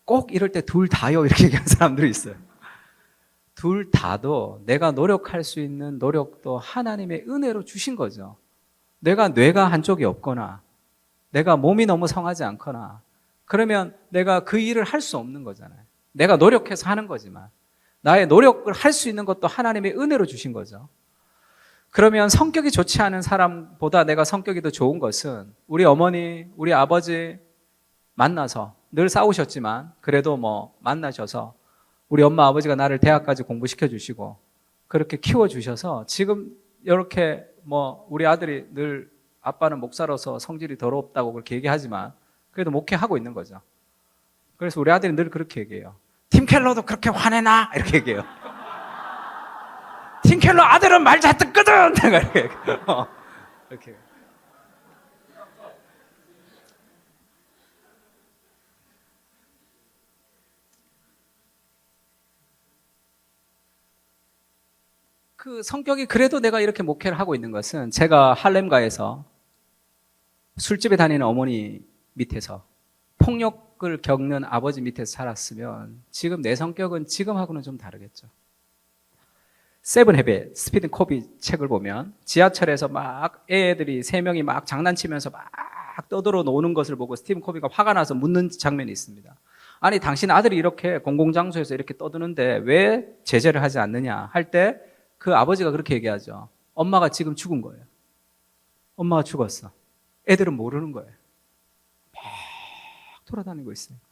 꼭 이럴 때 둘 다요 이렇게 얘기하는 사람들이 있어요. 둘 다도 내가 노력할 수 있는 노력도 하나님의 은혜로 주신 거죠. 내가 뇌가 한쪽이 없거나 내가 몸이 너무 성하지 않거나 그러면 내가 그 일을 할 수 없는 거잖아요. 내가 노력해서 하는 거지만 나의 노력을 할 수 있는 것도 하나님의 은혜로 주신 거죠. 그러면 성격이 좋지 않은 사람보다 내가 성격이 더 좋은 것은 우리 어머니, 우리 아버지 만나서 늘 싸우셨지만 그래도 만나셔서 우리 엄마 아버지가 나를 대학까지 공부시켜 주시고 그렇게 키워 주셔서 지금 이렇게 우리 아들이 늘 아빠는 목사로서 성질이 더럽다고 그렇게 얘기하지만 그래도 목회하고 있는 거죠. 그래서 우리 아들이 늘 그렇게 얘기해요. 팀 켈러도 그렇게 화내나? 이렇게 얘기해요. 팀 켈러 아들은 말 잘 듣거든! 이렇게. 그 성격이 그래도 내가 이렇게 목회를 하고 있는 것은 제가 할렘가에서 술집에 다니는 어머니 밑에서 폭력을 겪는 아버지 밑에서 자랐으면 지금 내 성격은 지금하고는 좀 다르겠죠. 세븐 헤빗, 스티븐 코비 책을 보면 지하철에서 막 애들이 3명이 막 장난치면서 막 떠들어 노는 것을 보고 스티븐 코비가 화가 나서 묻는 장면이 있습니다. 아니 당신 아들이 이렇게 공공장소에서 이렇게 떠드는데 왜 제재를 하지 않느냐 할 때 그 아버지가 그렇게 얘기하죠. 엄마가 지금 죽은 거예요. 엄마가 죽었어. 애들은 모르는 거예요. 막 돌아다니고 있으니까.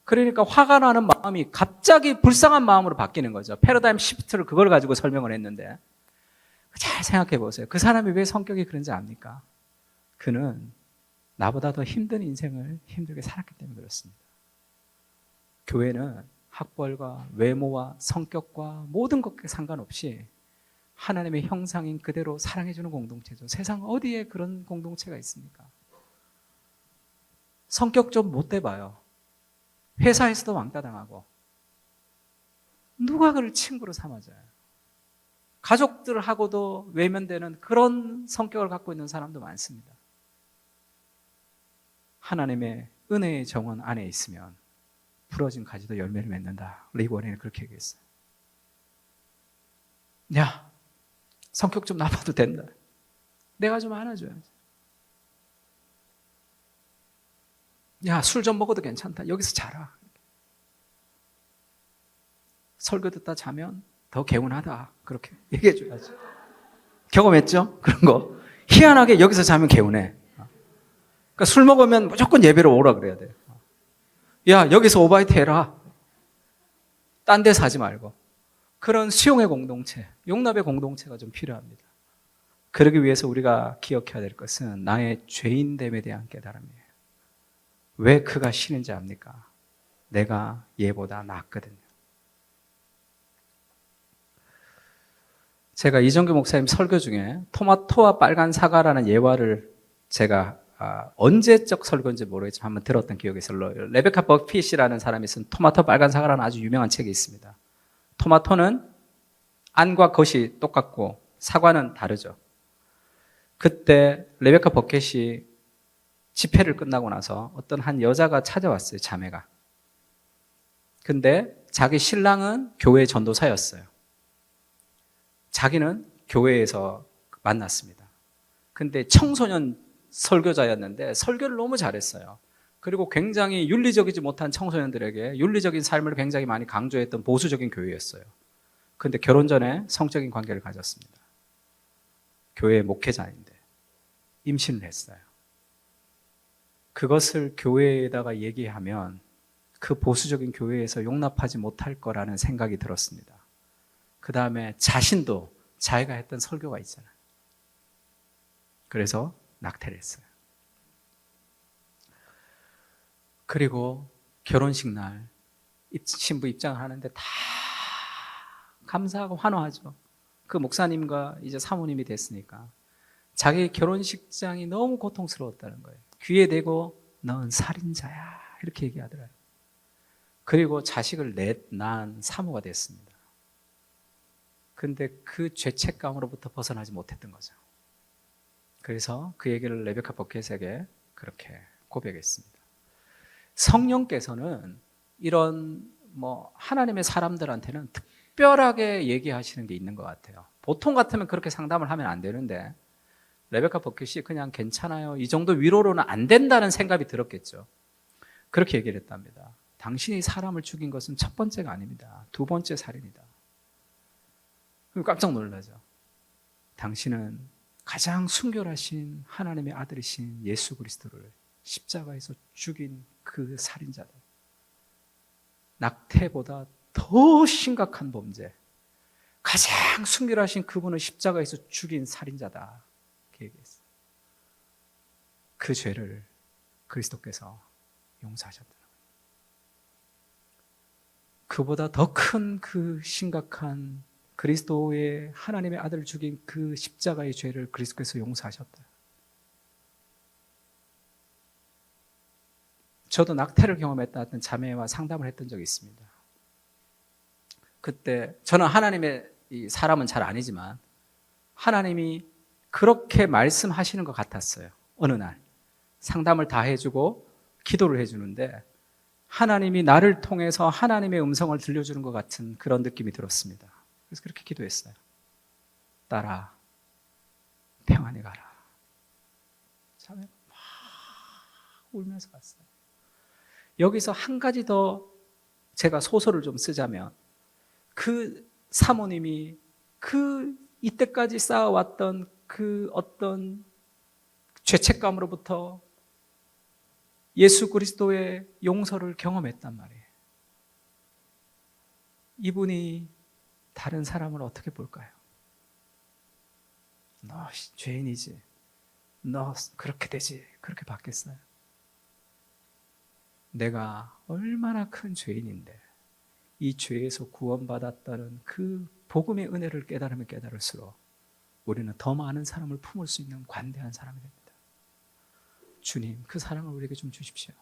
그러니까 화가 나는 마음이 갑자기 불쌍한 마음으로 바뀌는 거죠. 패러다임 시프트를 그걸 가지고 설명을 했는데 잘 생각해 보세요. 그 사람이 왜 성격이 그런지 압니까? 그는 나보다 더 힘든 인생을 힘들게 살았기 때문에 그렇습니다. 교회는 학벌과 외모와 성격과 모든 것과 상관없이 하나님의 형상인 그대로 사랑해주는 공동체죠. 세상 어디에 그런 공동체가 있습니까? 성격 좀 못돼봐요. 회사에서도 왕따 당하고 누가 그를 친구로 삼아줘요? 가족들하고도 외면되는 그런 성격을 갖고 있는 사람도 많습니다. 하나님의 은혜의 정원 안에 있으면 부러진 가지도 열매를 맺는다. 리그 워렌이 그렇게 얘기했어요. 야, 성격 좀 나빠도 된다. 내가 좀 안아줘야지. 야, 술 좀 먹어도 괜찮다. 여기서 자라. 설교 듣다 자면 더 개운하다. 그렇게 얘기해 줘야지. 경험했죠? 그런 거. 희한하게 여기서 자면 개운해. 그러니까 술 먹으면 무조건 예배로 오라 그래야 돼. 야, 여기서 오바이트 해라. 딴 데서 하지 말고. 그런 수용의 공동체, 용납의 공동체가 좀 필요합니다. 그러기 위해서 우리가 기억해야 될 것은 나의 죄인됨에 대한 깨달음이에요. 왜 그가 싫은지 압니까? 내가 얘보다 낫거든요. 제가 이정규 목사님 설교 중에 토마토와 빨간 사과라는 예화를 제가 언제적 설교인지 모르겠지만 한번 들었던 기억이 있어요. 레베카 버핏이라는 사람이 쓴 토마토 빨간 사과라는 아주 유명한 책이 있습니다. 토마토는 안과 겉이 똑같고 사과는 다르죠. 그때 레베카 버켓이 집회를 끝나고 나서 어떤 한 여자가 찾아왔어요. 자매가. 근데 자기 신랑은 교회 전도사였어요. 자기는 교회에서 만났습니다. 근데 청소년 설교자였는데 설교를 너무 잘했어요. 그리고 굉장히 윤리적이지 못한 청소년들에게 윤리적인 삶을 굉장히 많이 강조했던 보수적인 교회였어요. 근데 결혼 전에 성적인 관계를 가졌습니다. 교회 목회자인데 임신을 했어요. 그것을 교회에다가 얘기하면 그 보수적인 교회에서 용납하지 못할 거라는 생각이 들었습니다. 그 다음에 자신도 자기가 했던 설교가 있잖아요. 그래서 낙태를 했어요. 그리고 결혼식 날 신부 입장을 하는데 다 감사하고 환호하죠. 그 목사님과 이제 사모님이 됐으니까 자기 결혼식장이 너무 고통스러웠다는 거예요. 귀에 대고 넌 살인자야 이렇게 얘기하더라고요. 그리고 자식을 낳은 사모가 됐습니다. 근데 그 죄책감으로부터 벗어나지 못했던 거죠. 그래서 그 얘기를 레베카 버켓에게 그렇게 고백했습니다. 성령께서는 이런 하나님의 사람들한테는 특별하게 얘기하시는 게 있는 것 같아요. 보통 같으면 그렇게 상담을 하면 안 되는데 레베카 버켓이 그냥 괜찮아요. 이 정도 위로로는 안 된다는 생각이 들었겠죠. 그렇게 얘기를 했답니다. 당신이 사람을 죽인 것은 첫 번째가 아닙니다. 두 번째 살인이다. 그럼 깜짝 놀라죠. 당신은 가장 순결하신 하나님의 아들이신 예수 그리스도를 십자가에서 죽인 그 살인자다. 낙태보다 더 심각한 범죄, 가장 순결하신 그분을 십자가에서 죽인 살인자다. 이렇게 얘기했어요. 그 죄를 그리스도께서 용서하셨더라고요. 그보다 더 큰 그 심각한 그리스도의 하나님의 아들을 죽인 그 십자가의 죄를 그리스도께서 용서하셨다. 저도 낙태를 경험했다는 자매와 상담을 했던 적이 있습니다. 그때 저는 하나님의 사람은 잘 아니지만 하나님이 그렇게 말씀하시는 것 같았어요. 어느 날 상담을 다 해주고 기도를 해주는데 하나님이 나를 통해서 하나님의 음성을 들려주는 것 같은 그런 느낌이 들었습니다. 그래서 그렇게 기도했어요. 딸아, 평안히 가라. 자매가 막 울면서 갔어요. 여기서 한 가지 더 제가 소설을 좀 쓰자면 그 사모님이 그 이때까지 쌓아왔던 그 어떤 죄책감으로부터 예수 그리스도의 용서를 경험했단 말이에요. 이분이 다른 사람을 어떻게 볼까요? 너 죄인이지. 너 그렇게 되지. 그렇게 받겠어요? 내가 얼마나 큰 죄인인데 이 죄에서 구원받았다는 그 복음의 은혜를 깨달으면 깨달을수록 우리는 더 많은 사람을 품을 수 있는 관대한 사람이 됩니다. 주님, 그 사랑을 우리에게 좀 주십시오.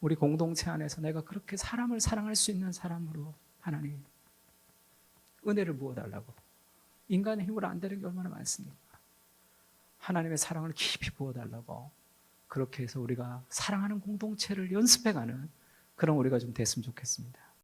우리 공동체 안에서 내가 그렇게 사람을 사랑할 수 있는 사람으로 하나님 은혜를 부어달라고. 인간의 힘으로 안 되는 게 얼마나 많습니까? 하나님의 사랑을 깊이 부어달라고. 그렇게 해서 우리가 사랑하는 공동체를 연습해가는 그럼 우리가 좀 됐으면 좋겠습니다.